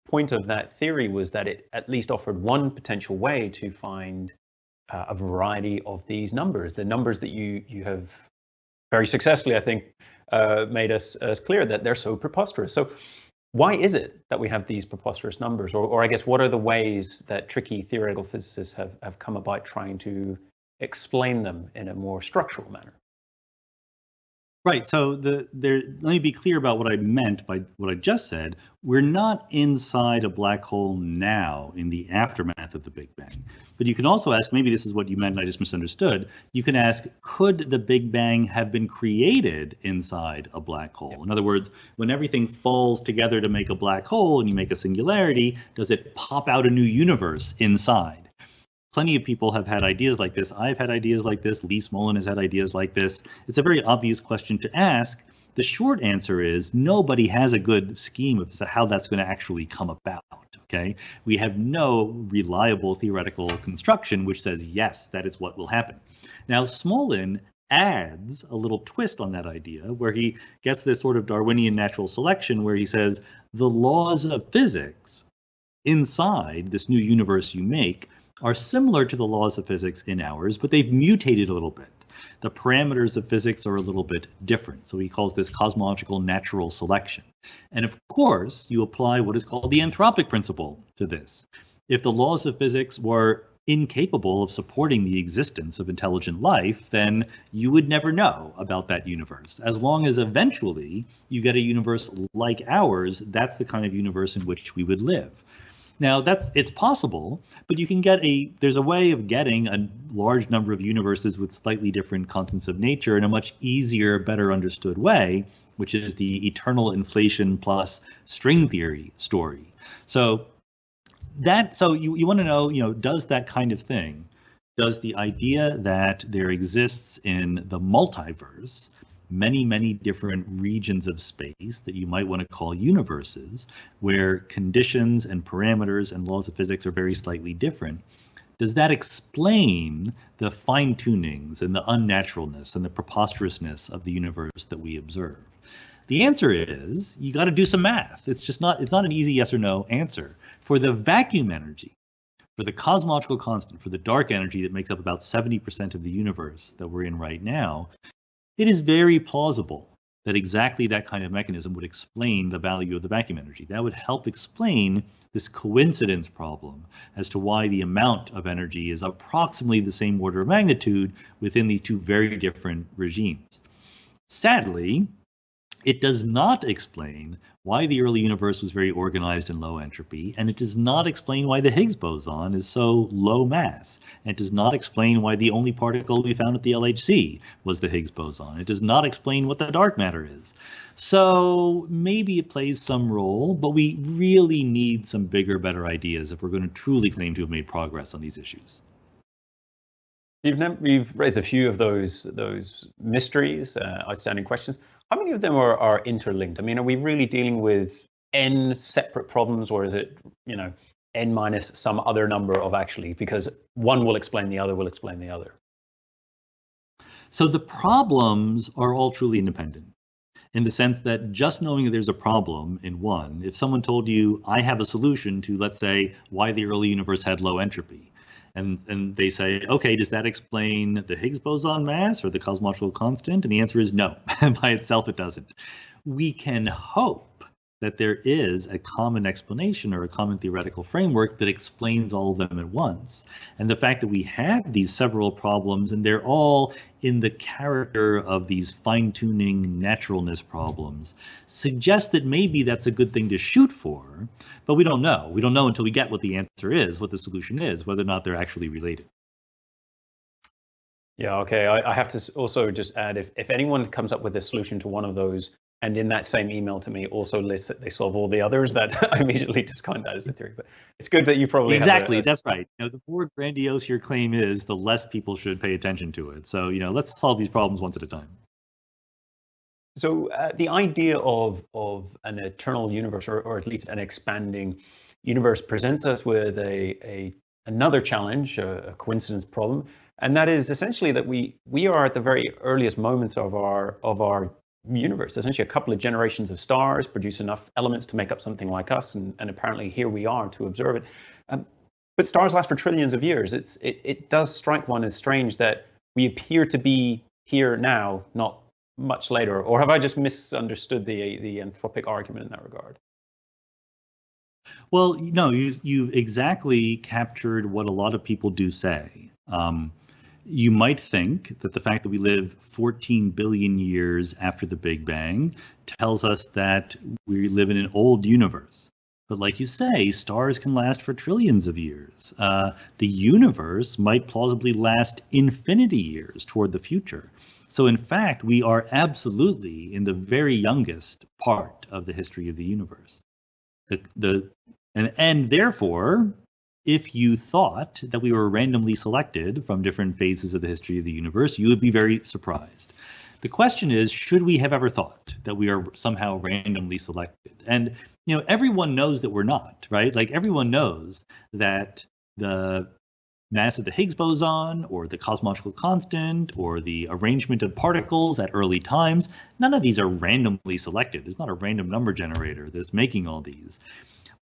point of that theory was that it at least offered one potential way to find a variety of these numbers, the numbers that you have very successfully, I think, made us clear that they're so preposterous. So why is it that we have these preposterous numbers? Or I guess, what are the ways that tricky theoretical physicists have come about trying to explain them in a more structural manner? Right. So let me be clear about what I meant by what I just said. We're not inside a black hole now in the aftermath of the Big Bang. But you can also ask, maybe this is what you meant and I just misunderstood. You can ask, could the Big Bang have been created inside a black hole? In other words, when everything falls together to make a black hole and you make a singularity, does it pop out a new universe inside? Plenty of people have had ideas like this. I've had ideas like this. Lee Smolin has had ideas like this. It's a very obvious question to ask. The short answer is nobody has a good scheme of how that's going to actually come about. Okay, we have no reliable theoretical construction which says yes, that is what will happen. Now, Smolin adds a little twist on that idea where he gets this sort of Darwinian natural selection where he says the laws of physics inside this new universe you make are similar to the laws of physics in ours, but they've mutated a little bit. The parameters of physics are a little bit different. So he calls this cosmological natural selection. And of course, you apply what is called the Anthropic Principle to this. If the laws of physics were incapable of supporting the existence of intelligent life, then you would never know about that universe. As long as eventually you get a universe like ours, that's the kind of universe in which we would live. Now, it's possible, but you can there's a way of getting a large number of universes with slightly different constants of nature in a much easier, better understood way, which is the eternal inflation plus string theory story. So you want to know, does that kind of thing, does the idea that there exists in the multiverse many, many different regions of space that you might want to call universes, where conditions and parameters and laws of physics are very slightly different, does that explain the fine-tunings and the unnaturalness and the preposterousness of the universe that we observe? The answer is you got to do some math. It's not an easy yes or no answer. For the vacuum energy, for the cosmological constant, for the dark energy that makes up about 70% of the universe that we're in right now, it is very plausible that exactly that kind of mechanism would explain the value of the vacuum energy. That would help explain this coincidence problem as to why the amount of energy is approximately the same order of magnitude within these two very different regimes. Sadly, it does not explain why the early universe was very organized and low entropy, and it does not explain why the Higgs boson is so low mass. And it does not explain why the only particle we found at the LHC was the Higgs boson. It does not explain what the dark matter is. So maybe it plays some role, but we really need some bigger, better ideas if we're going to truly claim to have made progress on these issues. You've raised a few of those mysteries, outstanding questions. How many of them are interlinked? I mean, are we really dealing with n separate problems, or is it, n minus some other number of actually, because one will explain the other will explain the other? So the problems are all truly independent, in the sense that just knowing that there's a problem in one, if someone told you, I have a solution to, let's say, why the early universe had low entropy, and they say, okay, does that explain the Higgs boson mass or the cosmological constant? And the answer is no. By itself, it doesn't. We can hope that there is a common explanation or a common theoretical framework that explains all of them at once. And the fact that we have these several problems, and they're all in the character of these fine-tuning naturalness problems, suggests that maybe that's a good thing to shoot for, but we don't know. We don't know until we get what the answer is, what the solution is, whether or not they're actually related. Yeah, okay. I have to also just add, if anyone comes up with a solution to one of those, and in that same email to me also lists that they solve all the others, that I immediately discount that as a theory. But it's good that you probably exactly. That's right. The more grandiose your claim is, the less people should pay attention to it. So let's solve these problems once at a time. So the idea of an eternal universe, or at least an expanding universe, presents us with another challenge, a coincidence problem, and that is essentially that we are at the very earliest moments of our universe. Essentially, a couple of generations of stars produce enough elements to make up something like us, and apparently here we are to observe it. But stars last for trillions of years. It does strike one as strange that we appear to be here now, not much later. Or have I just misunderstood the anthropic argument in that regard? Well, no, you exactly captured what a lot of people do say. You might think that the fact that we live 14 billion years after the Big Bang tells us that we live in an old universe. But like you say, stars can last for trillions of years. The universe might plausibly last infinity years toward the future. So in fact, we are absolutely in the very youngest part of the history of the universe. And therefore, if you thought that we were randomly selected from different phases of the history of the universe, you would be very surprised. The question is, should we have ever thought that we are somehow randomly selected? And everyone knows that we're not, right? Like everyone knows that the mass of the Higgs boson or the cosmological constant or the arrangement of particles at early times, none of these are randomly selected. There's not a random number generator that's making all these.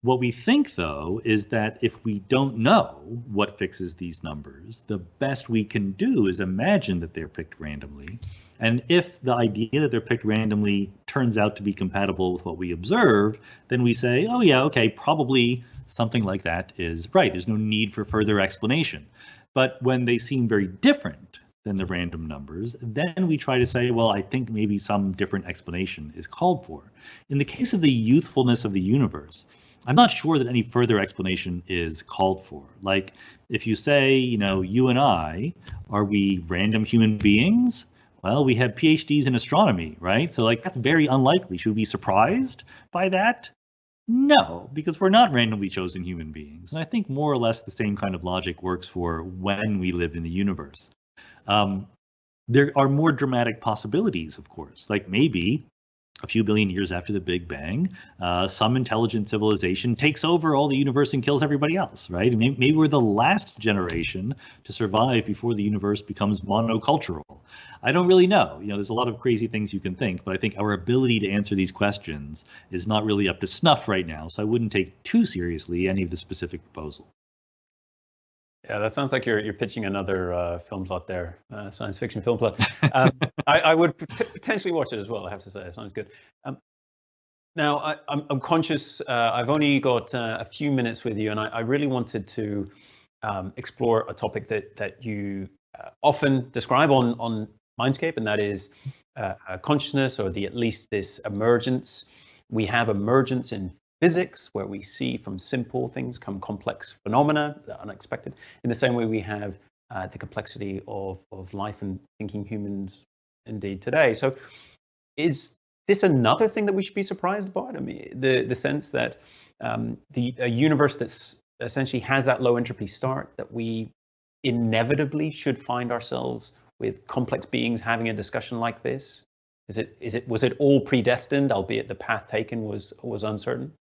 What we think, though, is that if we don't know what fixes these numbers, the best we can do is imagine that they're picked randomly. And if the idea that they're picked randomly turns out to be compatible with what we observe, then we say, oh yeah, okay, probably something like that is right. There's no need for further explanation. But when they seem very different than the random numbers, then we try to say, well, I think maybe some different explanation is called for. In the case of the youthfulness of the universe, I'm not sure that any further explanation is called for. Like, if you say, you and I, are we random human beings? Well, we have PhDs in astronomy, right? So, that's very unlikely. Should we be surprised by that? No, because we're not randomly chosen human beings. And I think more or less the same kind of logic works for when we live in the universe. There are more dramatic possibilities, of course, like maybe a few billion years after the Big Bang, some intelligent civilization takes over all the universe and kills everybody else, right? Maybe we're the last generation to survive before the universe becomes monocultural. I don't really know. There's a lot of crazy things you can think, but I think our ability to answer these questions is not really up to snuff right now, so I wouldn't take too seriously any of the specific proposal. Yeah, that sounds like you're pitching another film plot there, science fiction film plot. I would potentially watch it as well, I have to say. It sounds good. Now, I'm conscious, I've only got a few minutes with you, and I really wanted to explore a topic that you often describe on Mindscape, and that is consciousness, or at least this emergence. We have emergence in physics, where we see from simple things come complex phenomena, the unexpected, in the same way we have the complexity of life and thinking humans indeed today. So is this another thing that we should be surprised about? I mean, the sense that a universe that's essentially has that low entropy start, that we inevitably should find ourselves with complex beings having a discussion like this? Was it all predestined, albeit the path taken was uncertain?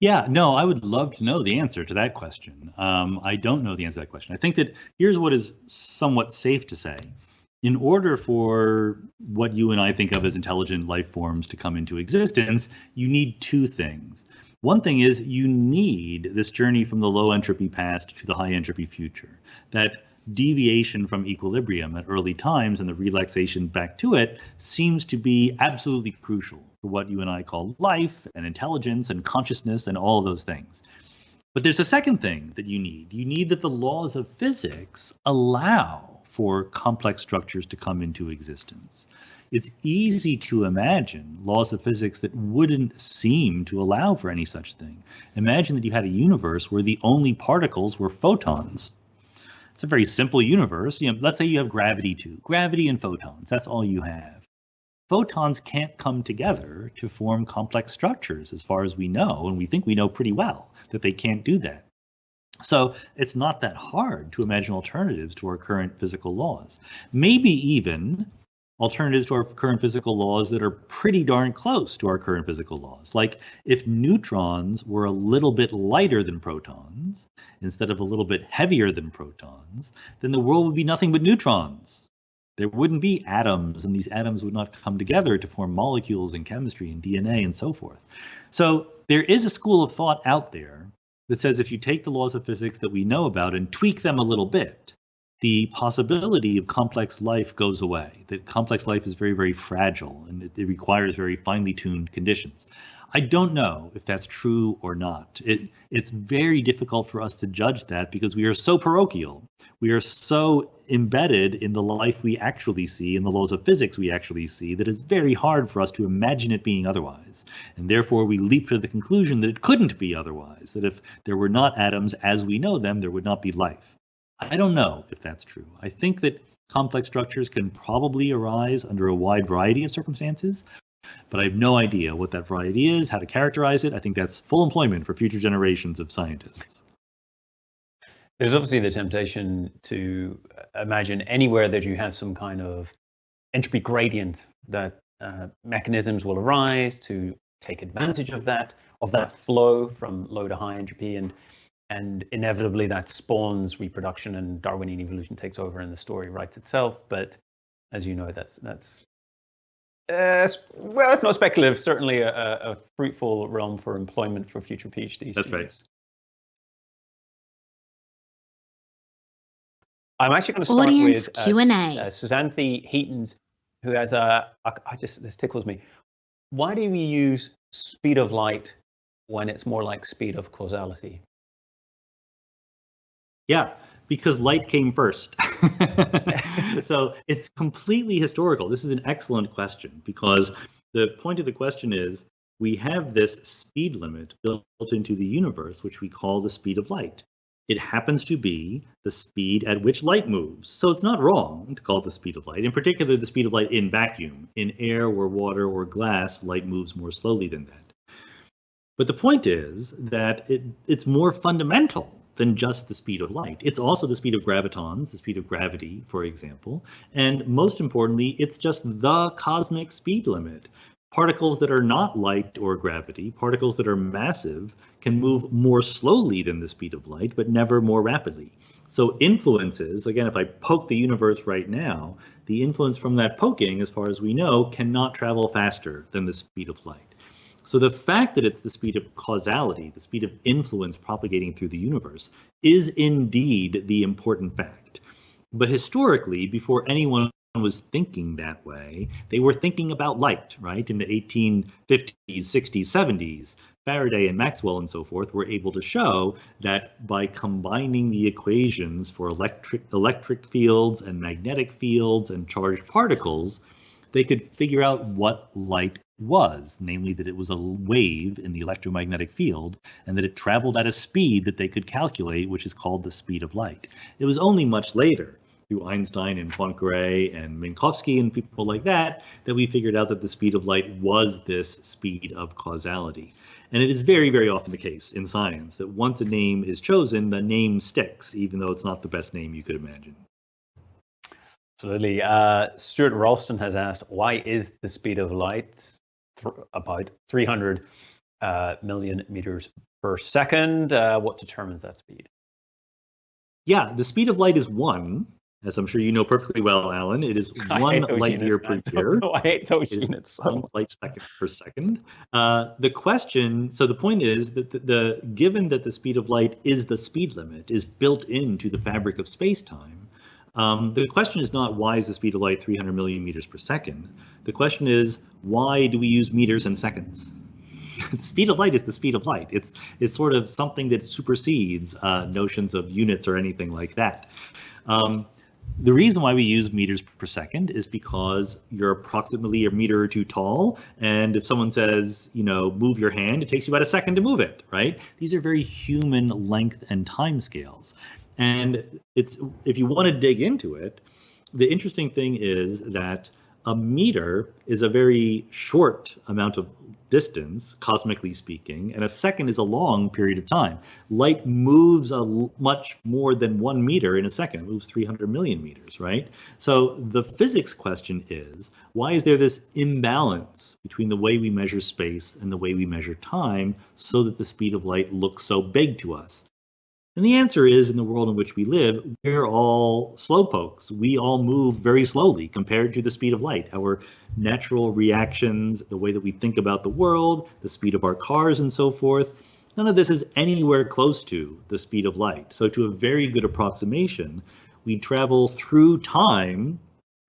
Yeah, no, I would love to know the answer to that question. I don't know the answer to that question. I think that here's what is somewhat safe to say. In order for what you and I think of as intelligent life forms to come into existence, you need two things. One thing is you need this journey from the low entropy past to the high entropy future. That deviation from equilibrium at early times and the relaxation back to it seems to be absolutely crucial for what you and I call life and intelligence and consciousness and all of those things. But there's a second thing that you need. You need that the laws of physics allow for complex structures to come into existence. It's easy to imagine laws of physics that wouldn't seem to allow for any such thing. Imagine that you had a universe where the only particles were photons. It's a very simple universe. Let's say you have gravity too. Gravity and photons, that's all you have. Photons can't come together to form complex structures as far as we know, and we think we know pretty well that they can't do that. So it's not that hard to imagine alternatives to our current physical laws. Maybe even alternatives to our current physical laws that are pretty darn close to our current physical laws. Like if neutrons were a little bit lighter than protons, instead of a little bit heavier than protons, then the world would be nothing but neutrons. There wouldn't be atoms, and these atoms would not come together to form molecules and chemistry and DNA and so forth. So there is a school of thought out there that says if you take the laws of physics that we know about and tweak them a little bit, the possibility of complex life goes away. That complex life is very, very fragile, and it requires very finely tuned conditions. I don't know if that's true or not. It's very difficult for us to judge that because we are so parochial. We are so embedded in the life we actually see, in the laws of physics we actually see, that it's very hard for us to imagine it being otherwise. And therefore we leap to the conclusion that it couldn't be otherwise, that if there were not atoms as we know them, there would not be life. I don't know if that's true. I think that complex structures can probably arise under a wide variety of circumstances, but I have no idea what that variety is, how to characterize it. I think that's full employment for future generations of scientists. There's obviously the temptation to imagine anywhere that you have some kind of entropy gradient, that mechanisms will arise to take advantage of that flow from low to high entropy, and inevitably that spawns reproduction and Darwinian evolution takes over and the story writes itself. But as you know, that's well, if not speculative, certainly a fruitful realm for employment for future PhD students. That's right. I'm actually going to start Audience with Q&A. Suzanne Heaton's, who has this tickles me. Why do we use speed of light when it's more like speed of causality? Yeah, because light came first. So it's completely historical. This is an excellent question because the point of the question is we have this speed limit built into the universe, which we call the speed of light. It happens to be the speed at which light moves. So it's not wrong to call it the speed of light, in particular the speed of light in vacuum. In air or water or glass, light moves more slowly than that. But the point is that it's more fundamental than just the speed of light. It's also the speed of gravitons, the speed of gravity, for example. And most importantly, it's just the cosmic speed limit. Particles that are not light or gravity, particles that are massive, can move more slowly than the speed of light, but never more rapidly. So influences, again, if I poke the universe right now, the influence from that poking, as far as we know, cannot travel faster than the speed of light. So the fact that it's the speed of causality, the speed of influence propagating through the universe, is indeed the important fact. But historically, before anyone was thinking that way, they were thinking about light, right? In the 1850s, 60s, 70s, Faraday and Maxwell and so forth were able to show that by combining the equations for electric fields and magnetic fields and charged particles, they could figure out what light was, namely that it was a wave in the electromagnetic field and that it traveled at a speed that they could calculate, which is called the speed of light. It was only much later, through Einstein and Poincaré and Minkowski and people like that, that we figured out that the speed of light was this speed of causality. And it is very, very often the case in science that once a name is chosen, the name sticks, even though it's not the best name you could imagine. Absolutely. Stuart Ralston has asked, why is the speed of light about 300 million meters per second? What determines that speed? Yeah, the speed of light is 1, as I'm sure you know perfectly well, Alan. It is 1 light year per year. I hate those units. So 1 light second per second. The question, so the point is that given that the speed of light is the speed limit, is built into the fabric of space-time, The question is not why is the speed of light 300 million meters per second. The question is why do we use meters and seconds? The speed of light is the speed of light. It's sort of something that supersedes notions of units or anything like that. The reason why we use meters per second is because you're approximately a meter or two tall, and if someone says, move your hand, it takes you about a second to move it, right? These are very human length and time scales. And if you want to dig into it, the interesting thing is that a meter is a very short amount of distance, cosmically speaking, and a second is a long period of time. Light moves much more than 1 meter in a second. It moves 300 million meters, right? So the physics question is, why is there this imbalance between the way we measure space and the way we measure time so that the speed of light looks so big to us? And the answer is, in the world in which we live, we're all slowpokes. We all move very slowly compared to the speed of light. Our natural reactions, the way that we think about the world, the speed of our cars and so forth, none of this is anywhere close to the speed of light. So to a very good approximation, we travel through time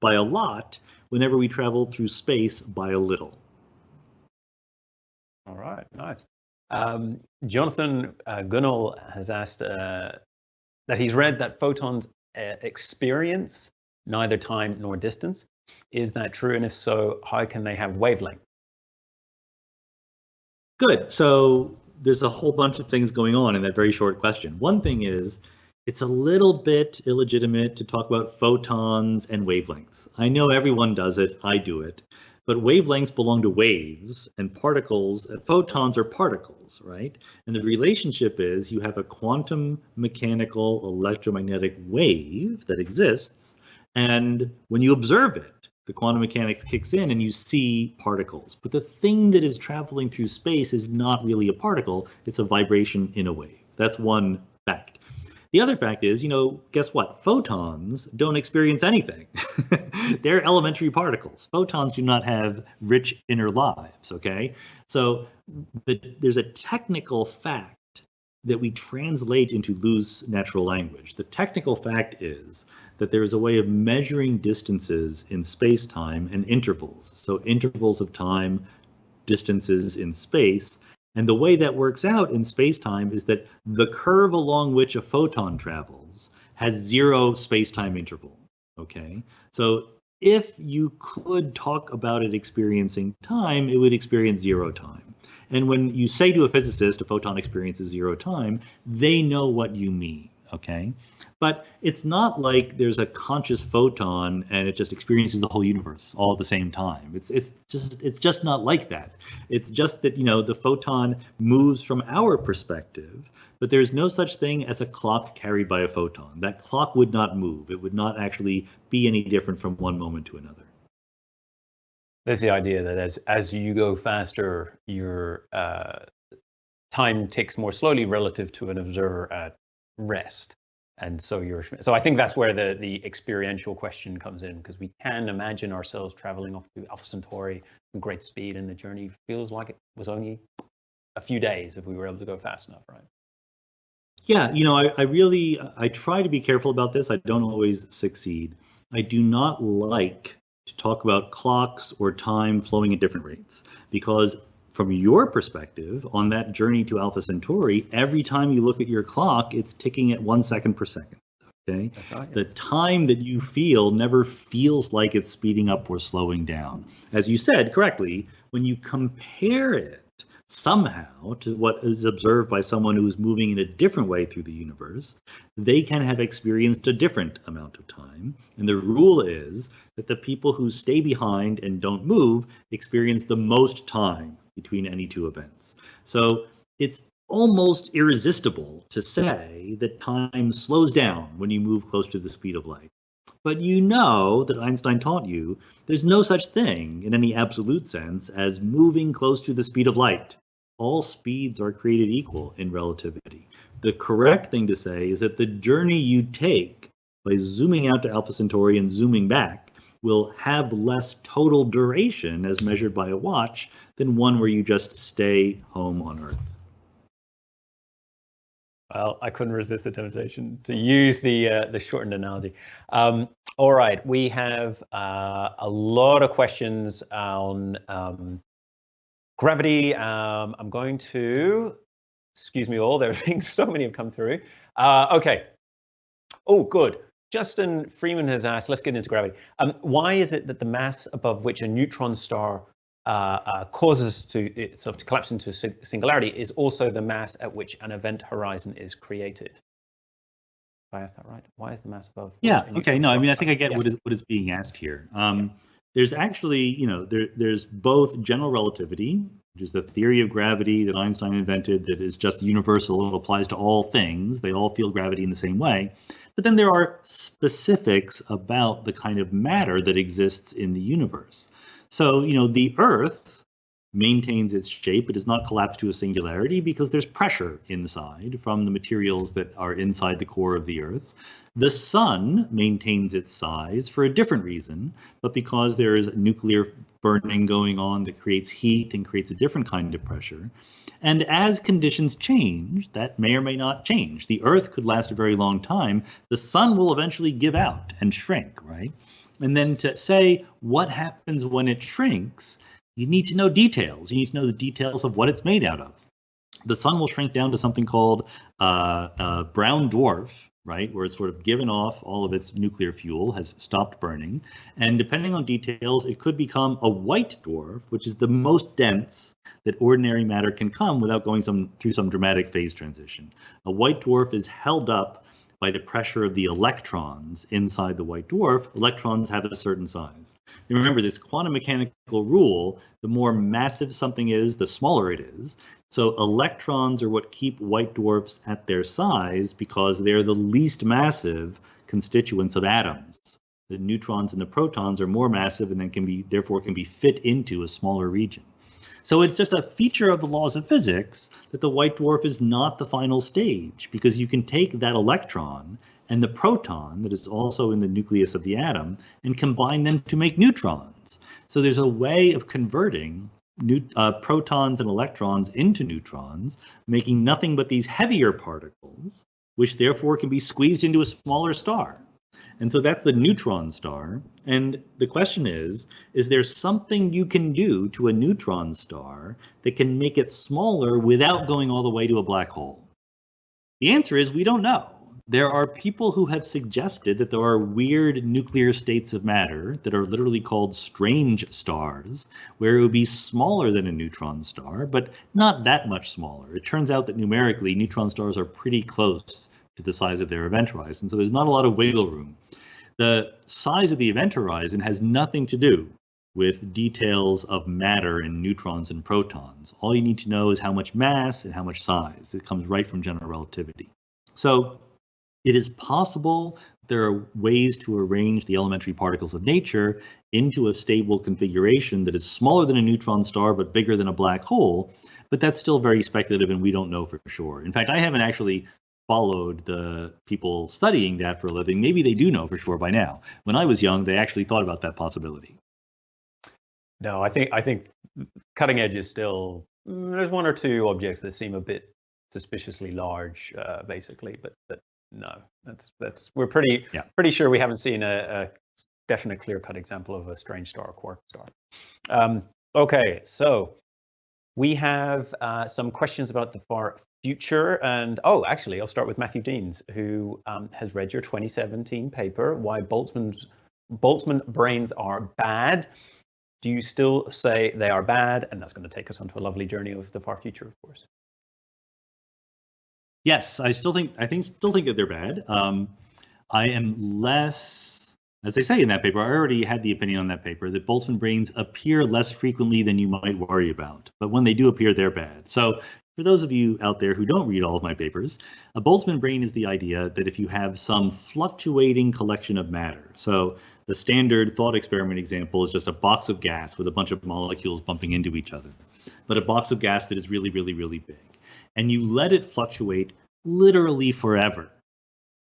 by a lot whenever we travel through space by a little. All right, nice. Jonathan Gunnell has asked that he's read that photons experience neither time nor distance. Is that true? And if so, how can they have wavelength? Good. So there's a whole bunch of things going on in that very short question. One thing is, it's a little bit illegitimate to talk about photons and wavelengths. I know everyone does it. I do it. But wavelengths belong to waves, and photons are particles, right? And the relationship is you have a quantum mechanical electromagnetic wave that exists, and when you observe it, the quantum mechanics kicks in and you see particles. But the thing that is traveling through space is not really a particle, it's a vibration in a wave. That's one fact. The other fact is, guess what? Photons don't experience anything. They're elementary particles. Photons do not have rich inner lives, okay? So there's a technical fact that we translate into loose natural language. The technical fact is that there is a way of measuring distances in space-time and intervals. So intervals of time, distances in space. And the way that works out in space-time is that the curve along which a photon travels has 0 space-time interval, okay? So if you could talk about it experiencing time, it would experience 0 time. And when you say to a physicist a photon experiences 0 time, they know what you mean, okay? But it's not like there's a conscious photon and it just experiences the whole universe all at the same time. It's just not like that. It's just that, the photon moves from our perspective, but there's no such thing as a clock carried by a photon. That clock would not move. It would not actually be any different from one moment to another. There's the idea that as you go faster, your time ticks more slowly relative to an observer at rest. And so I think that's where the experiential question comes in, because we can imagine ourselves traveling off to Alpha Centauri with great speed, and the journey feels like it was only a few days if we were able to go fast enough, right? Yeah, I try to be careful about this. I don't always succeed. I do not like to talk about clocks or time flowing at different rates, because from your perspective, on that journey to Alpha Centauri, every time you look at your clock, it's ticking at 1 second per second. Okay? Right. The time that you feel never feels like it's speeding up or slowing down. As you said correctly, when you compare it somehow to what is observed by someone who is moving in a different way through the universe, they can have experienced a different amount of time. And the rule is that the people who stay behind and don't move experience the most time between any two events. So it's almost irresistible to say that time slows down when you move close to the speed of light. But you know that Einstein taught you there's no such thing in any absolute sense as moving close to the speed of light. All speeds are created equal in relativity. The correct thing to say is that the journey you take by zooming out to Alpha Centauri and zooming back will have less total duration as measured by a watch than one where you just stay home on Earth. Well, I couldn't resist the temptation to use the shortened analogy. All right, we have a lot of questions on gravity. I'm going to, excuse me all, there being so many have come through. Okay. Oh, good. Justin Freeman has asked, let's get into gravity. Why is it that the mass above which a neutron star causes it sort of to collapse into singularity is also the mass at which an event horizon is created? If I asked that right, why is the mass above? Yeah. Okay. No, I mean, I think I get what is being asked here. There's actually, there's both general relativity, which is the theory of gravity that Einstein invented that is just universal. It applies to all things. They all feel gravity in the same way. But then there are specifics about the kind of matter that exists in the universe. So, the Earth maintains its shape. It does not collapse to a singularity because there's pressure inside from the materials that are inside the core of the Earth. The sun maintains its size for a different reason, but because there is nuclear burning going on that creates heat and creates a different kind of pressure. And as conditions change, that may or may not change. The Earth could last a very long time. The sun will eventually give out and shrink, right? And then to say what happens when it shrinks, you need to know details. You need to know the details of what it's made out of. The sun will shrink down to something called a brown dwarf, right, where it's sort of given off all of its nuclear fuel, has stopped burning. And depending on details, it could become a white dwarf, which is the most dense that ordinary matter can come without going through some dramatic phase transition. A white dwarf is held up by the pressure of the electrons inside the white dwarf. Electrons have a certain size. And remember, this quantum mechanical rule, the more massive something is, the smaller it is. So electrons are what keep white dwarfs at their size because they're the least massive constituents of atoms. The neutrons and the protons are more massive and then therefore can be fit into a smaller region. So it's just a feature of the laws of physics that the white dwarf is not the final stage, because you can take that electron and the proton that is also in the nucleus of the atom and combine them to make neutrons. So there's a way of converting protons and electrons into neutrons, making nothing but these heavier particles, which therefore can be squeezed into a smaller star. And so that's the neutron star. And the question is there something you can do to a neutron star that can make it smaller without going all the way to a black hole? The answer is we don't know. There are people who have suggested that there are weird nuclear states of matter that are literally called strange stars, where it would be smaller than a neutron star, but not that much smaller. It turns out that numerically, neutron stars are pretty close to the size of their event horizon, so there's not a lot of wiggle room. The size of the event horizon has nothing to do with details of matter and neutrons and protons. All you need to know is how much mass and how much size. It comes right from general relativity. So it is possible there are ways to arrange the elementary particles of nature into a stable configuration that is smaller than a neutron star but bigger than a black hole, but that's still very speculative and we don't know for sure. In fact, I haven't actually followed the people studying that for a living. Maybe they do know for sure by now. When I was young, they actually thought about that possibility. No, I think cutting edge is still, there's one or two objects that seem a bit suspiciously large, basically, but no, we're pretty sure we haven't seen a definite clear-cut example of a strange star, quark star. Okay, so we have some questions about the far future, and actually I'll start with Matthew Deans, who has read your 2017 paper, Why Boltzmann Brains Are Bad. Do you still say they are bad? And that's going to take us onto a lovely journey of the far future, of course. Yes, I still think that they're bad. I am less, as they say in that paper, I already had the opinion on that paper that Boltzmann brains appear less frequently than you might worry about. But when they do appear, they're bad. So for those of you out there who don't read all of my papers, a Boltzmann brain is the idea that if you have some fluctuating collection of matter, so the standard thought experiment example is just a box of gas with a bunch of molecules bumping into each other, but a box of gas that is really, really, really big. And you let it fluctuate literally forever.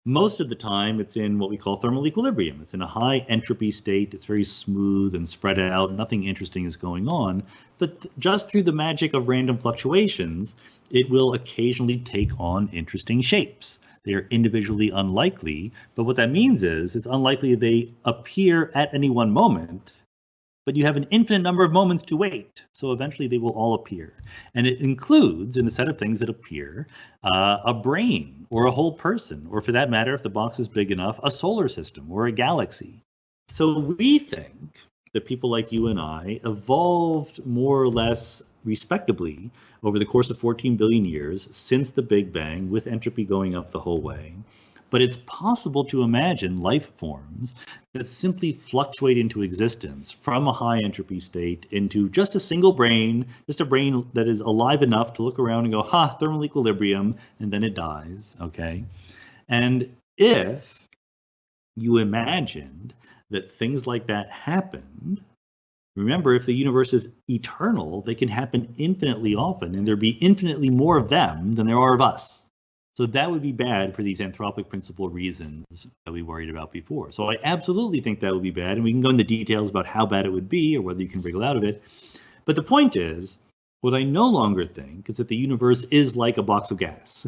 Most of the time, it's in what we call thermal equilibrium. It's in a high entropy state. It's very smooth and spread out. Nothing interesting is going on. But just through the magic of random fluctuations, it will occasionally take on interesting shapes. They are individually unlikely, but what that means is it's unlikely they appear at any one moment, but you have an infinite number of moments to wait. So eventually they will all appear. And it includes, in the set of things that appear, a brain or a whole person, or for that matter, if the box is big enough, a solar system or a galaxy. So we think that people like you and I evolved more or less respectably over the course of 14 billion years since the Big Bang, with entropy going up the whole way. But it's possible to imagine life forms that simply fluctuate into existence from a high entropy state into just a single brain, just a brain that is alive enough to look around and go, ha, thermal equilibrium, and then it dies, okay? And if you imagined that things like that happened, remember, if the universe is eternal, they can happen infinitely often, and there'd be infinitely more of them than there are of us. So that would be bad for these anthropic principle reasons that we worried about before. So I absolutely think that would be bad, and we can go into details about how bad it would be or whether you can wriggle out of it. But the point is, what I no longer think is that the universe is like a box of gas.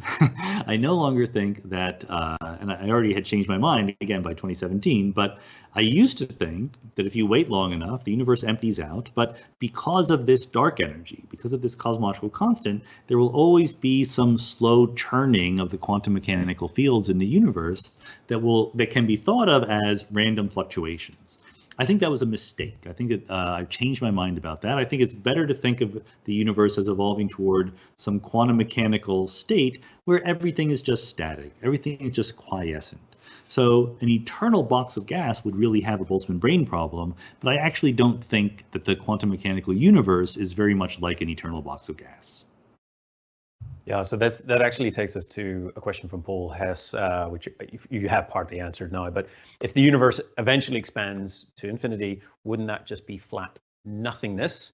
I no longer think that, and I already had changed my mind again by 2017, but I used to think that if you wait long enough, the universe empties out. But because of this dark energy, because of this cosmological constant, there will always be some slow churning of the quantum mechanical fields in the universe that can be thought of as random fluctuations. I think that was a mistake. I think I've changed my mind about that. I think it's better to think of the universe as evolving toward some quantum mechanical state where everything is just static, everything is just quiescent. So an eternal box of gas would really have a Boltzmann brain problem, but I actually don't think that the quantum mechanical universe is very much like an eternal box of gas. Yeah, so that actually takes us to a question from Paul Hess, which you have partly answered now. But if the universe eventually expands to infinity, wouldn't that just be flat nothingness?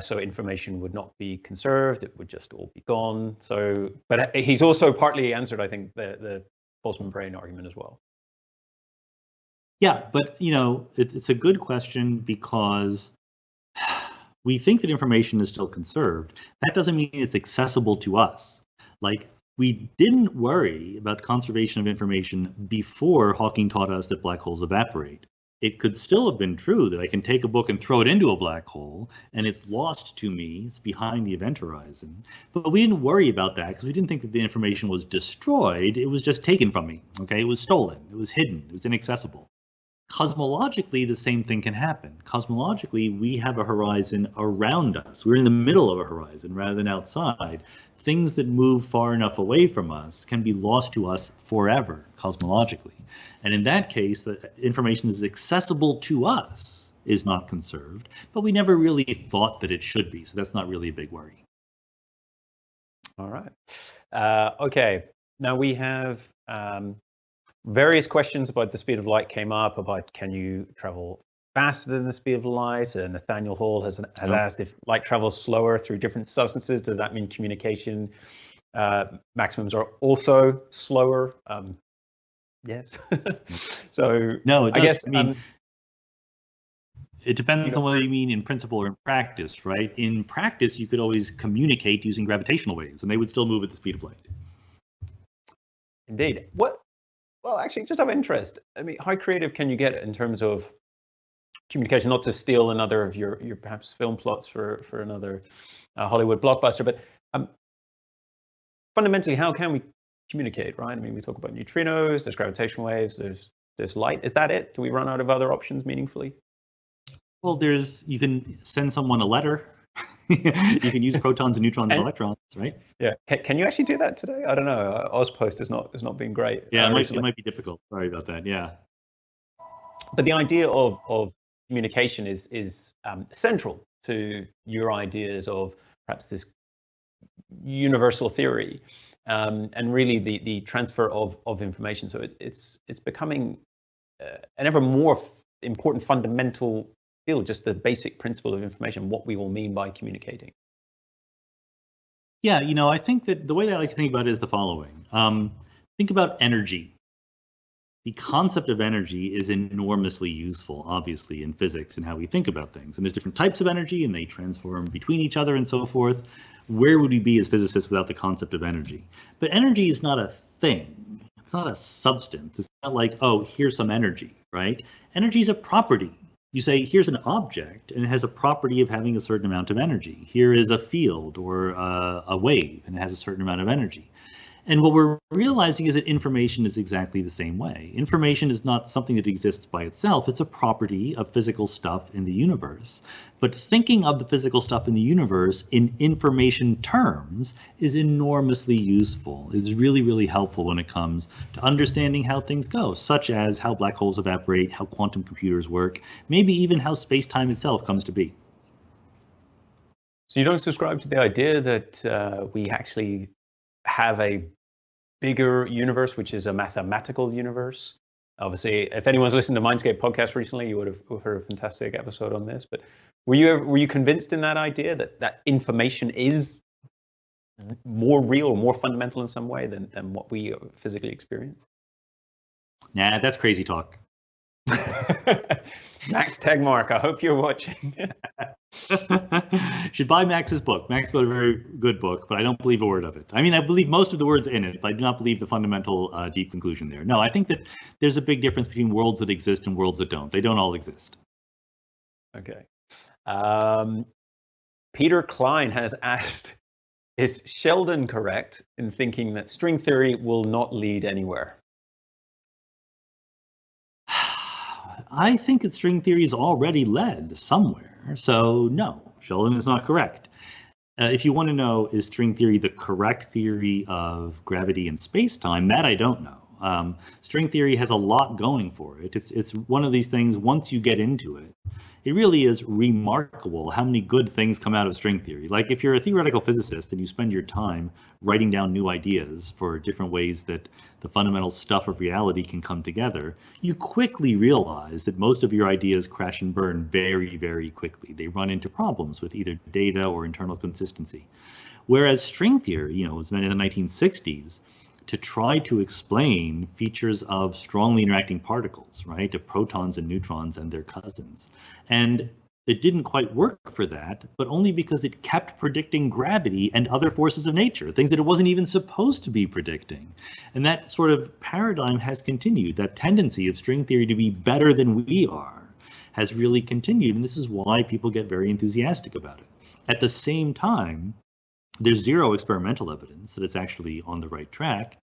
So information would not be conserved; it would just all be gone. So, but he's also partly answered, I think, the Boltzmann brain argument as well. Yeah, but it's a good question because we think that information is still conserved. That doesn't mean it's accessible to us. Like, we didn't worry about conservation of information before Hawking taught us that black holes evaporate. It could still have been true that I can take a book and throw it into a black hole and it's lost to me, it's behind the event horizon. But we didn't worry about that because we didn't think that the information was destroyed. It was just taken from me, okay? It was stolen, it was hidden, it was inaccessible. Cosmologically, the same thing can happen. Cosmologically, we have a horizon around us. We're in the middle of a horizon rather than outside. Things that move far enough away from us can be lost to us forever, cosmologically. And in that case, the information that is accessible to us is not conserved, but we never really thought that it should be. So that's not really a big worry. All right. Okay. Now we have various questions about the speed of light came up, about can you travel faster than the speed of light? And Nathaniel Hall has asked if light travels slower through different substances, does that mean communication maximums are also slower? Yes. So no, it does. I guess it depends on whether you mean in principle or in practice, right? In practice, you could always communicate using gravitational waves, and they would still move at the speed of light. Indeed. Well, actually, just out of interest, I mean, how creative can you get in terms of communication? Not to steal another of your perhaps film plots for another Hollywood blockbuster, but fundamentally, how can we communicate, right? I mean, we talk about neutrinos, there's gravitational waves, there's light. Is that it? Do we run out of other options meaningfully? Well, you can send someone a letter. You can use protons and neutrons and electrons, right? Yeah. Can you actually do that today? I don't know. Ozpost has not been great. Yeah, it might be difficult. Sorry about that. Yeah. But the idea of communication is central to your ideas of perhaps this universal theory, and really the transfer of information. So it's becoming an ever more important fundamental field, just the basic principle of information, what we all mean by communicating. Yeah, I think that the way that I like to think about it is the following. Think about energy. the concept of energy is enormously useful, obviously, in physics and how we think about things. And there's different types of energy, and they transform between each other and so forth. Where would we be as physicists without the concept of energy? But energy is not a thing. It's not a substance. It's not like, oh, here's some energy, right? Energy is a property. You say, here's an object, and it has a property of having a certain amount of energy. Here is a field or a wave, and it has a certain amount of energy. And what we're realizing is that information is exactly the same way. Information is not something that exists by itself. It's a property of physical stuff in the universe. But thinking of the physical stuff in the universe in information terms is enormously useful, is really, really helpful when it comes to understanding how things go, such as how black holes evaporate, how quantum computers work, maybe even how space-time itself comes to be. So you don't subscribe to the idea that we actually have a bigger universe, which is a mathematical universe? Obviously, if anyone's listened to Mindscape podcast recently, you would have heard a fantastic episode on this. But were you convinced in that idea that information is more real, more fundamental in some way than what we physically experience? Nah, that's crazy talk. Max Tegmark, I hope you're watching. Should buy Max's book. Max wrote a very good book, but I don't believe a word of it. I mean, I believe most of the words in it, but I do not believe the fundamental deep conclusion there. No, I think that there's a big difference between worlds that exist and worlds that don't. They don't all exist. Okay. Peter Klein has asked, is Sheldon correct in thinking that string theory will not lead anywhere? I think that string theory is already led somewhere. So no, Sheldon is not correct. If you want to know, is string theory the correct theory of gravity and space-time, that I don't know. String theory has a lot going for it. It's one of these things, once you get into it, it really is remarkable how many good things come out of string theory. Like if you're a theoretical physicist and you spend your time writing down new ideas for different ways that the fundamental stuff of reality can come together, you quickly realize that most of your ideas crash and burn very, very quickly. They run into problems with either data or internal consistency. Whereas string theory, was meant in the 1960s to try to explain features of strongly interacting particles, right, of protons and neutrons and their cousins. And it didn't quite work for that, but only because it kept predicting gravity and other forces of nature, things that it wasn't even supposed to be predicting. And that sort of paradigm has continued. That tendency of string theory to be better than we are has really continued. And this is why people get very enthusiastic about it. At the same time, there's zero experimental evidence that it's actually on the right track.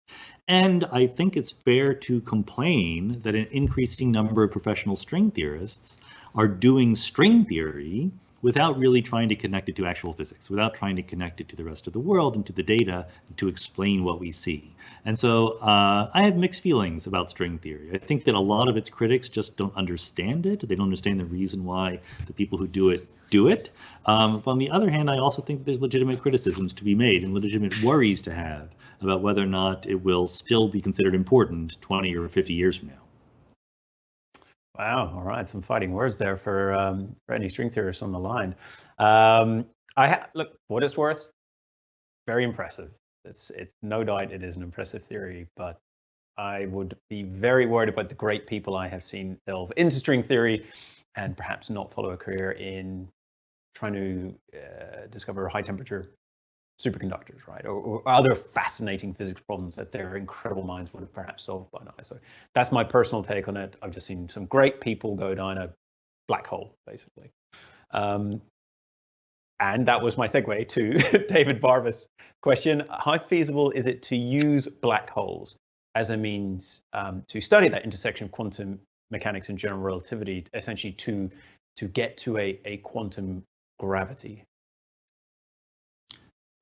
And I think it's fair to complain that an increasing number of professional string theorists are doing string theory without really trying to connect it to actual physics, without trying to connect it to the rest of the world and to the data to explain what we see. And so I have mixed feelings about string theory. I think that a lot of its critics just don't understand it. They don't understand the reason why the people who do it do it. But on the other hand, I also think that there's legitimate criticisms to be made and legitimate worries to have about whether or not it will still be considered important 20 or 50 years from now. Wow, all right, some fighting words there for any string theorists on the line. Look, what it's worth, very impressive. It's no doubt it is an impressive theory, but I would be very worried about the great people I have seen delve into string theory and perhaps not follow a career in trying to discover high temperature superconductors, right? Or other fascinating physics problems that their incredible minds would have perhaps solved by now. So that's my personal take on it. I've just seen some great people go down a black hole, basically. And that was my segue to David Barvis' question. How feasible is it to use black holes as a means to study that intersection of quantum mechanics and general relativity, essentially to get to a quantum gravity?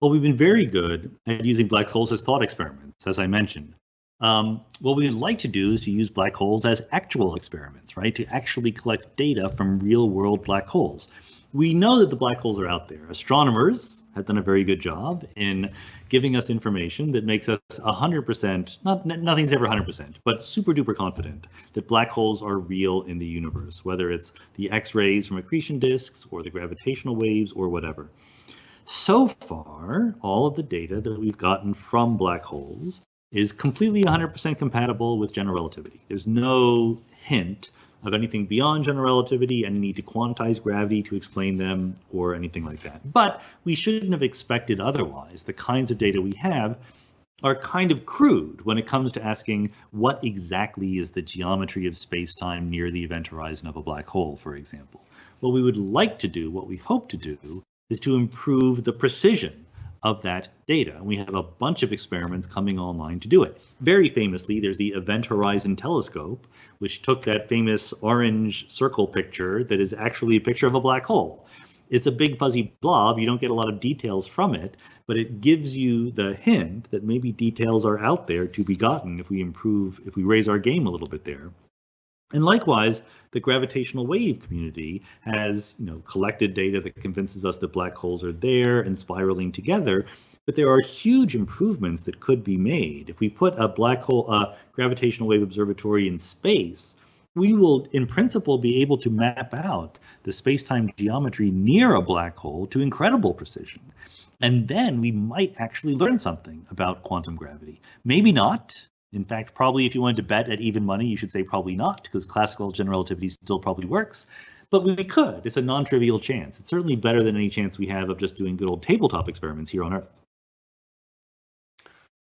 Well, we've been very good at using black holes as thought experiments, as I mentioned. What we'd like to do is to use black holes as actual experiments, right? To actually collect data from real-world black holes. We know that the black holes are out there. Astronomers have done a very good job in giving us information that makes us 100%, nothing's ever 100%, but super duper confident that black holes are real in the universe, whether it's the X-rays from accretion disks or the gravitational waves or whatever. So far, all of the data that we've gotten from black holes is completely 100% compatible with general relativity. There's no hint of anything beyond general relativity, any need to quantize gravity to explain them, or anything like that. But we shouldn't have expected otherwise. The kinds of data we have are kind of crude when it comes to asking what exactly is the geometry of space-time near the event horizon of a black hole, for example. What we would like to do, what we hope to do, is to improve the precision of that data. And we have a bunch of experiments coming online to do it. Very famously, there's the Event Horizon Telescope, which took that famous orange circle picture that is actually a picture of a black hole. It's a big fuzzy blob. You don't get a lot of details from it, but it gives you the hint that maybe details are out there to be gotten if we raise our game a little bit there. And likewise, the gravitational wave community has, collected data that convinces us that black holes are there and spiraling together. But there are huge improvements that could be made. If we put a gravitational wave observatory in space, we will, in principle, be able to map out the space-time geometry near a black hole to incredible precision. And then we might actually learn something about quantum gravity. Maybe not. In fact, probably if you wanted to bet at even money, you should say probably not, because classical general relativity still probably works. But we could. It's a non-trivial chance. It's certainly better than any chance we have of just doing good old tabletop experiments here on Earth.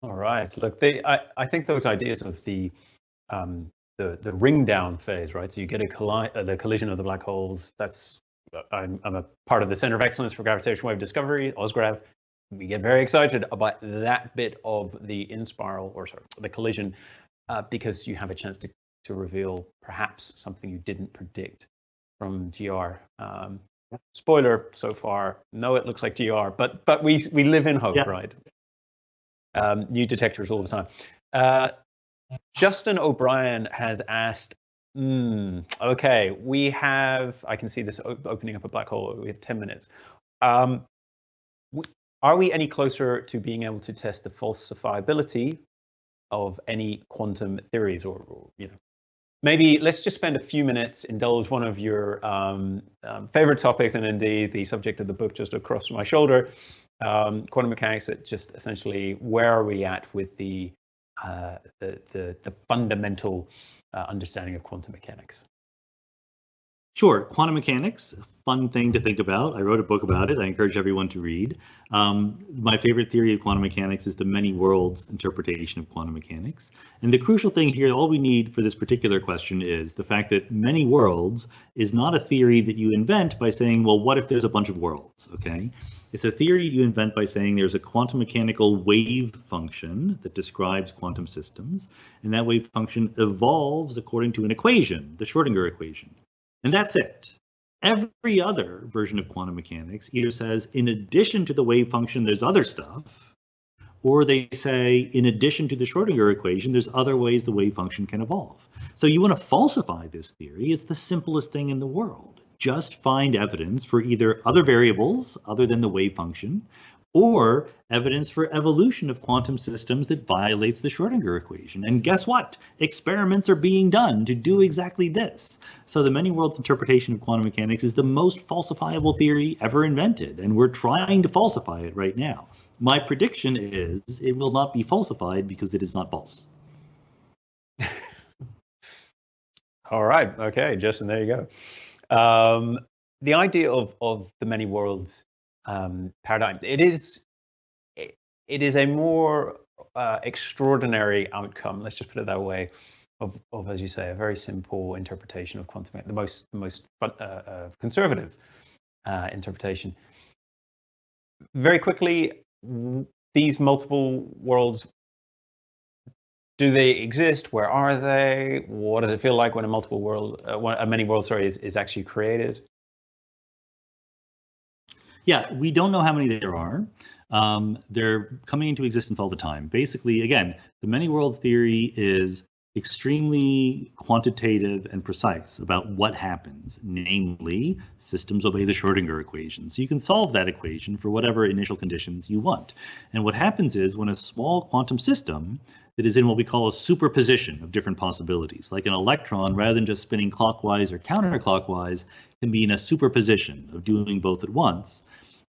All right. Look, I think those ideas of the ring down phase, right? So you get the collision of the black holes. I'm a part of the Center of Excellence for Gravitational Wave Discovery, OSGRAV. We get very excited about that bit of the the collision, because you have a chance to reveal perhaps something you didn't predict from GR. Spoiler so far, no, it looks like GR, but we live in hope, right? New detectors all the time. Justin O'Brien has asked, okay, I can see this opening up a black hole. We have 10 minutes. Are we any closer to being able to test the falsifiability of any quantum theories, or maybe let's just spend a few minutes, indulge one of your favorite topics, and indeed the subject of the book just across my shoulder, quantum mechanics. Just essentially, where are we at with the fundamental understanding of quantum mechanics? Sure. Quantum mechanics, a fun thing to think about. I wrote a book about it. I encourage everyone to read. My favorite theory of quantum mechanics is the many worlds interpretation of quantum mechanics. And the crucial thing here, all we need for this particular question, is the fact that many worlds is not a theory that you invent by saying, well, what if there's a bunch of worlds, okay? It's a theory you invent by saying there's a quantum mechanical wave function that describes quantum systems, and that wave function evolves according to an equation, the Schrödinger equation. And that's it. Every other version of quantum mechanics either says, in addition to the wave function, there's other stuff, or they say, in addition to the Schrödinger equation, there's other ways the wave function can evolve. So you want to falsify this theory. It's the simplest thing in the world. Just find evidence for either other variables other than the wave function, or evidence for evolution of quantum systems that violates the Schrödinger equation. And guess what? Experiments are being done to do exactly this. So the many worlds interpretation of quantum mechanics is the most falsifiable theory ever invented, and we're trying to falsify it right now. My prediction is it will not be falsified because it is not false. All right. Okay, Justin, there you go. The idea of the many worlds paradigm, it is a more extraordinary outcome, let's just put it that way, of as you say, a very simple interpretation of quantum mechanics, the most conservative interpretation. Very quickly, these multiple worlds, do they exist? Where are they? What does it feel like when a many world is actually created? Yeah, we don't know how many there are. They're coming into existence all the time. Basically, again, the many worlds theory is extremely quantitative and precise about what happens. Namely, systems obey the Schrödinger equation. So you can solve that equation for whatever initial conditions you want. And what happens is when a small quantum system that is in what we call a superposition of different possibilities, like an electron, rather than just spinning clockwise or counterclockwise, can be in a superposition of doing both at once,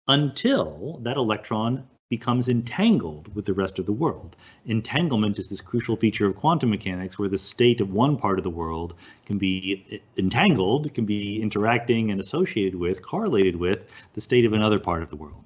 until that electron becomes entangled with the rest of the world. Entanglement is this crucial feature of quantum mechanics where the state of one part of the world can be entangled, can be interacting and associated with, correlated with the state of another part of the world.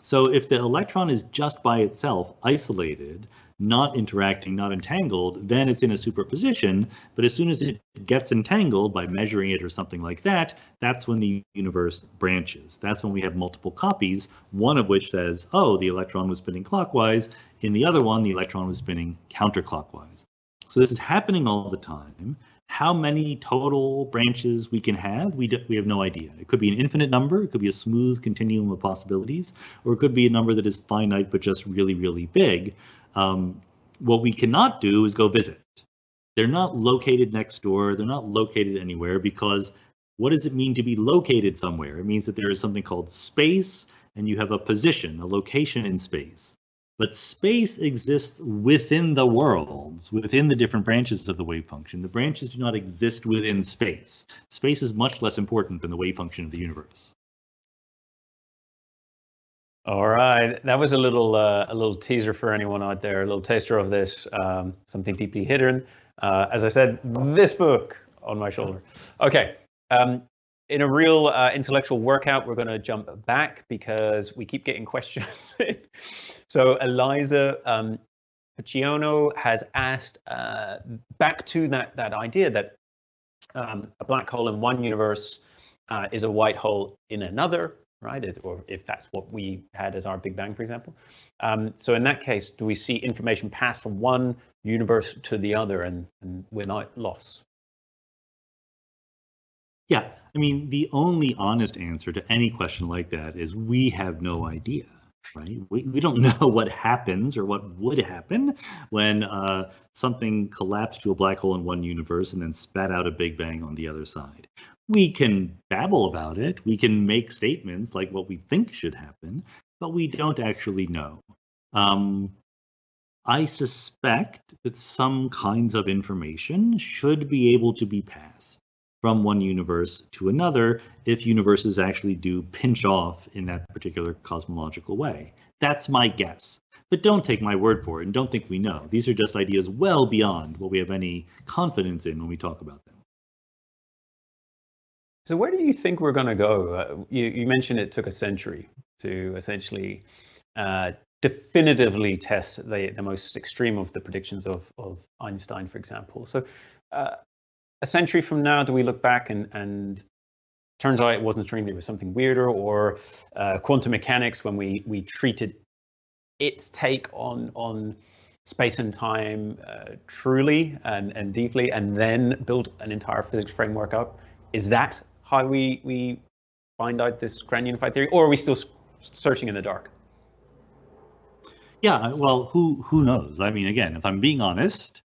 So if the electron is just by itself, isolated, not interacting, not entangled, then it's in a superposition. But as soon as it gets entangled by measuring it or something like that, that's when the universe branches. That's when we have multiple copies, one of which says, oh, the electron was spinning clockwise. In the other one, the electron was spinning counterclockwise. So this is happening all the time. How many total branches we can have, we have no idea. It could be an infinite number, it could be a smooth continuum of possibilities, or it could be a number that is finite but just really, really big. What we cannot do is go visit. They're not located next door, they're not located anywhere, because what does it mean to be located somewhere? It means that there is something called space, and you have a position, a location in space. But space exists within the worlds, within the different branches of the wave function. The branches do not exist within space. Space is much less important than the wave function of the universe. All right, that was a little teaser for anyone out there, a little taster of this, something deeply hidden. As I said, this book on my shoulder. Okay, in a real intellectual workout, we're going to jump back because we keep getting questions. So Eliza Pacciano has asked back to that idea that a black hole in one universe is a white hole in another, right? Or if that's what we had as our Big Bang, for example. So in that case, do we see information pass from one universe to the other and without loss? Yeah, I mean, the only honest answer to any question like that is we have no idea, right? We don't know what happens or what would happen when something collapsed to a black hole in one universe and then spat out a Big Bang on the other side. We can babble about it. We can make statements like what we think should happen, but we don't actually know. I suspect that some kinds of information should be able to be passed from one universe to another if universes actually do pinch off in that particular cosmological way. That's my guess. But don't take my word for it and don't think we know. These are just ideas well beyond what we have any confidence in when we talk about them. So where do you think we're going to go? You mentioned it took a century to essentially definitively test the most extreme of the predictions of Einstein, for example. So a century from now, do we look back and turns out it wasn't a dream, it was something weirder, or quantum mechanics when we treated its take on space and time truly and deeply, and then built an entire physics framework up? Is that how we find out this grand unified theory, or are we still searching in the dark? Yeah, well, who knows? I mean, again, if I'm being honest,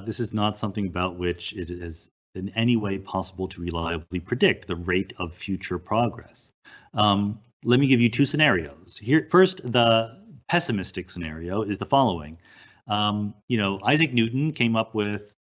this is not something about which it is in any way possible to reliably predict the rate of future progress. Let me give you two scenarios. Here, first, the pessimistic scenario is the following. Isaac Newton came up with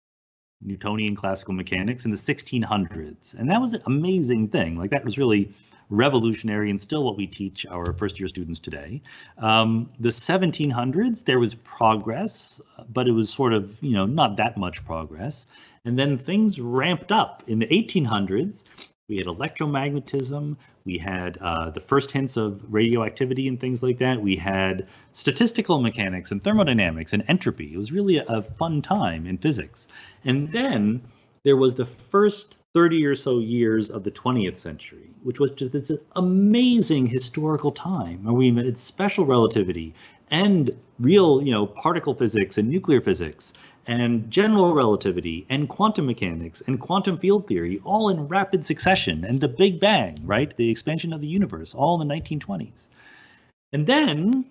Newtonian classical mechanics in the 1600s, and that was an amazing thing. Like, that was really revolutionary and still what we teach our first-year students today. The 1700s, there was progress, but it was sort of, not that much progress. And then things ramped up. In the 1800s, we had electromagnetism, we had the first hints of radioactivity and things like that. We had statistical mechanics and thermodynamics and entropy. It was really a fun time in physics. And then there was the first 30 or so years of the 20th century, which was just this amazing historical time where we invented special relativity and real, particle physics and nuclear physics and general relativity and quantum mechanics and quantum field theory all in rapid succession, and the Big Bang, right? The expansion of the universe, all in the 1920s. And then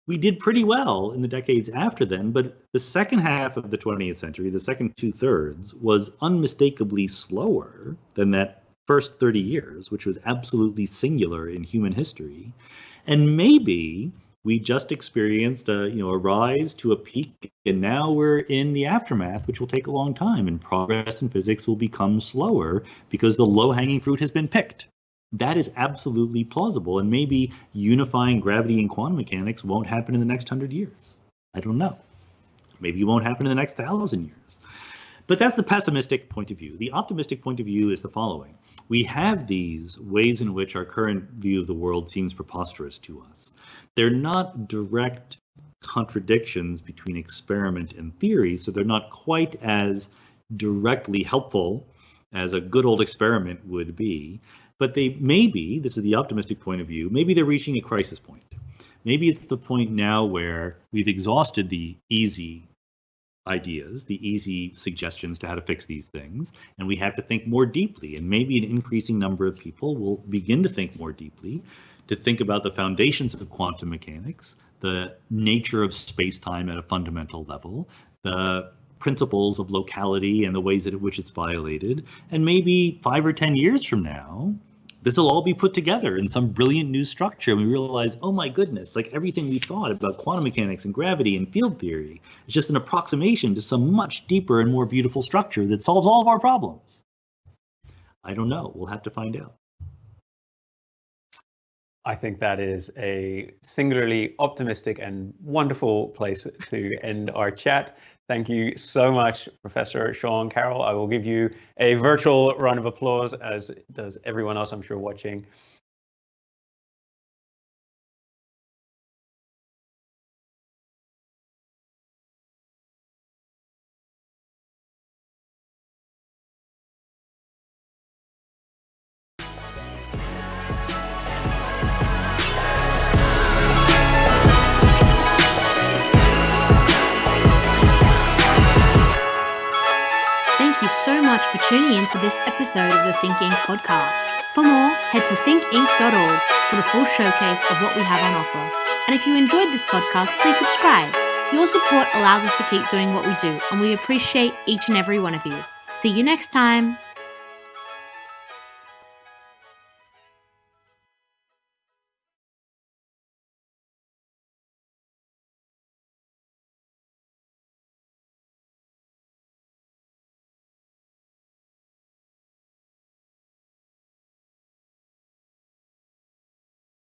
we did pretty well in the decades after then, but the second half of the 20th century, the second 2/3, was unmistakably slower than that first 30 years, which was absolutely singular in human history. And maybe we just experienced a rise to a peak, and now we're in the aftermath, which will take a long time, and progress in physics will become slower because the low-hanging fruit has been picked. That is absolutely plausible, and maybe unifying gravity and quantum mechanics won't happen in the next 100 years. I don't know. Maybe it won't happen in the next 1,000 years. But that's the pessimistic point of view. The optimistic point of view is the following. We have these ways in which our current view of the world seems preposterous to us. They're not direct contradictions between experiment and theory, so they're not quite as directly helpful as a good old experiment would be. But they maybe, this is the optimistic point of view, maybe they're reaching a crisis point. Maybe it's the point now where we've exhausted the easy ideas, the easy suggestions to how to fix these things, and we have to think more deeply. And maybe an increasing number of people will begin to think more deeply, to think about the foundations of quantum mechanics, the nature of space-time at a fundamental level, the principles of locality and the ways in which it's violated. And maybe 5 or 10 years from now, this will all be put together in some brilliant new structure. And we realize, oh my goodness, like everything we thought about quantum mechanics and gravity and field theory is just an approximation to some much deeper and more beautiful structure that solves all of our problems. I don't know. We'll have to find out. I think that is a singularly optimistic and wonderful place to end our chat. Thank you so much, Professor Sean Carroll. I will give you a virtual round of applause, as does everyone else, I'm sure, watching. Thank you so much for tuning in to this episode of the Think Inc. podcast. For more, head to thinkinc.org for the full showcase of what we have on offer. And if you enjoyed this podcast, please subscribe. Your support allows us to keep doing what we do, and we appreciate each and every one of you. See you next time.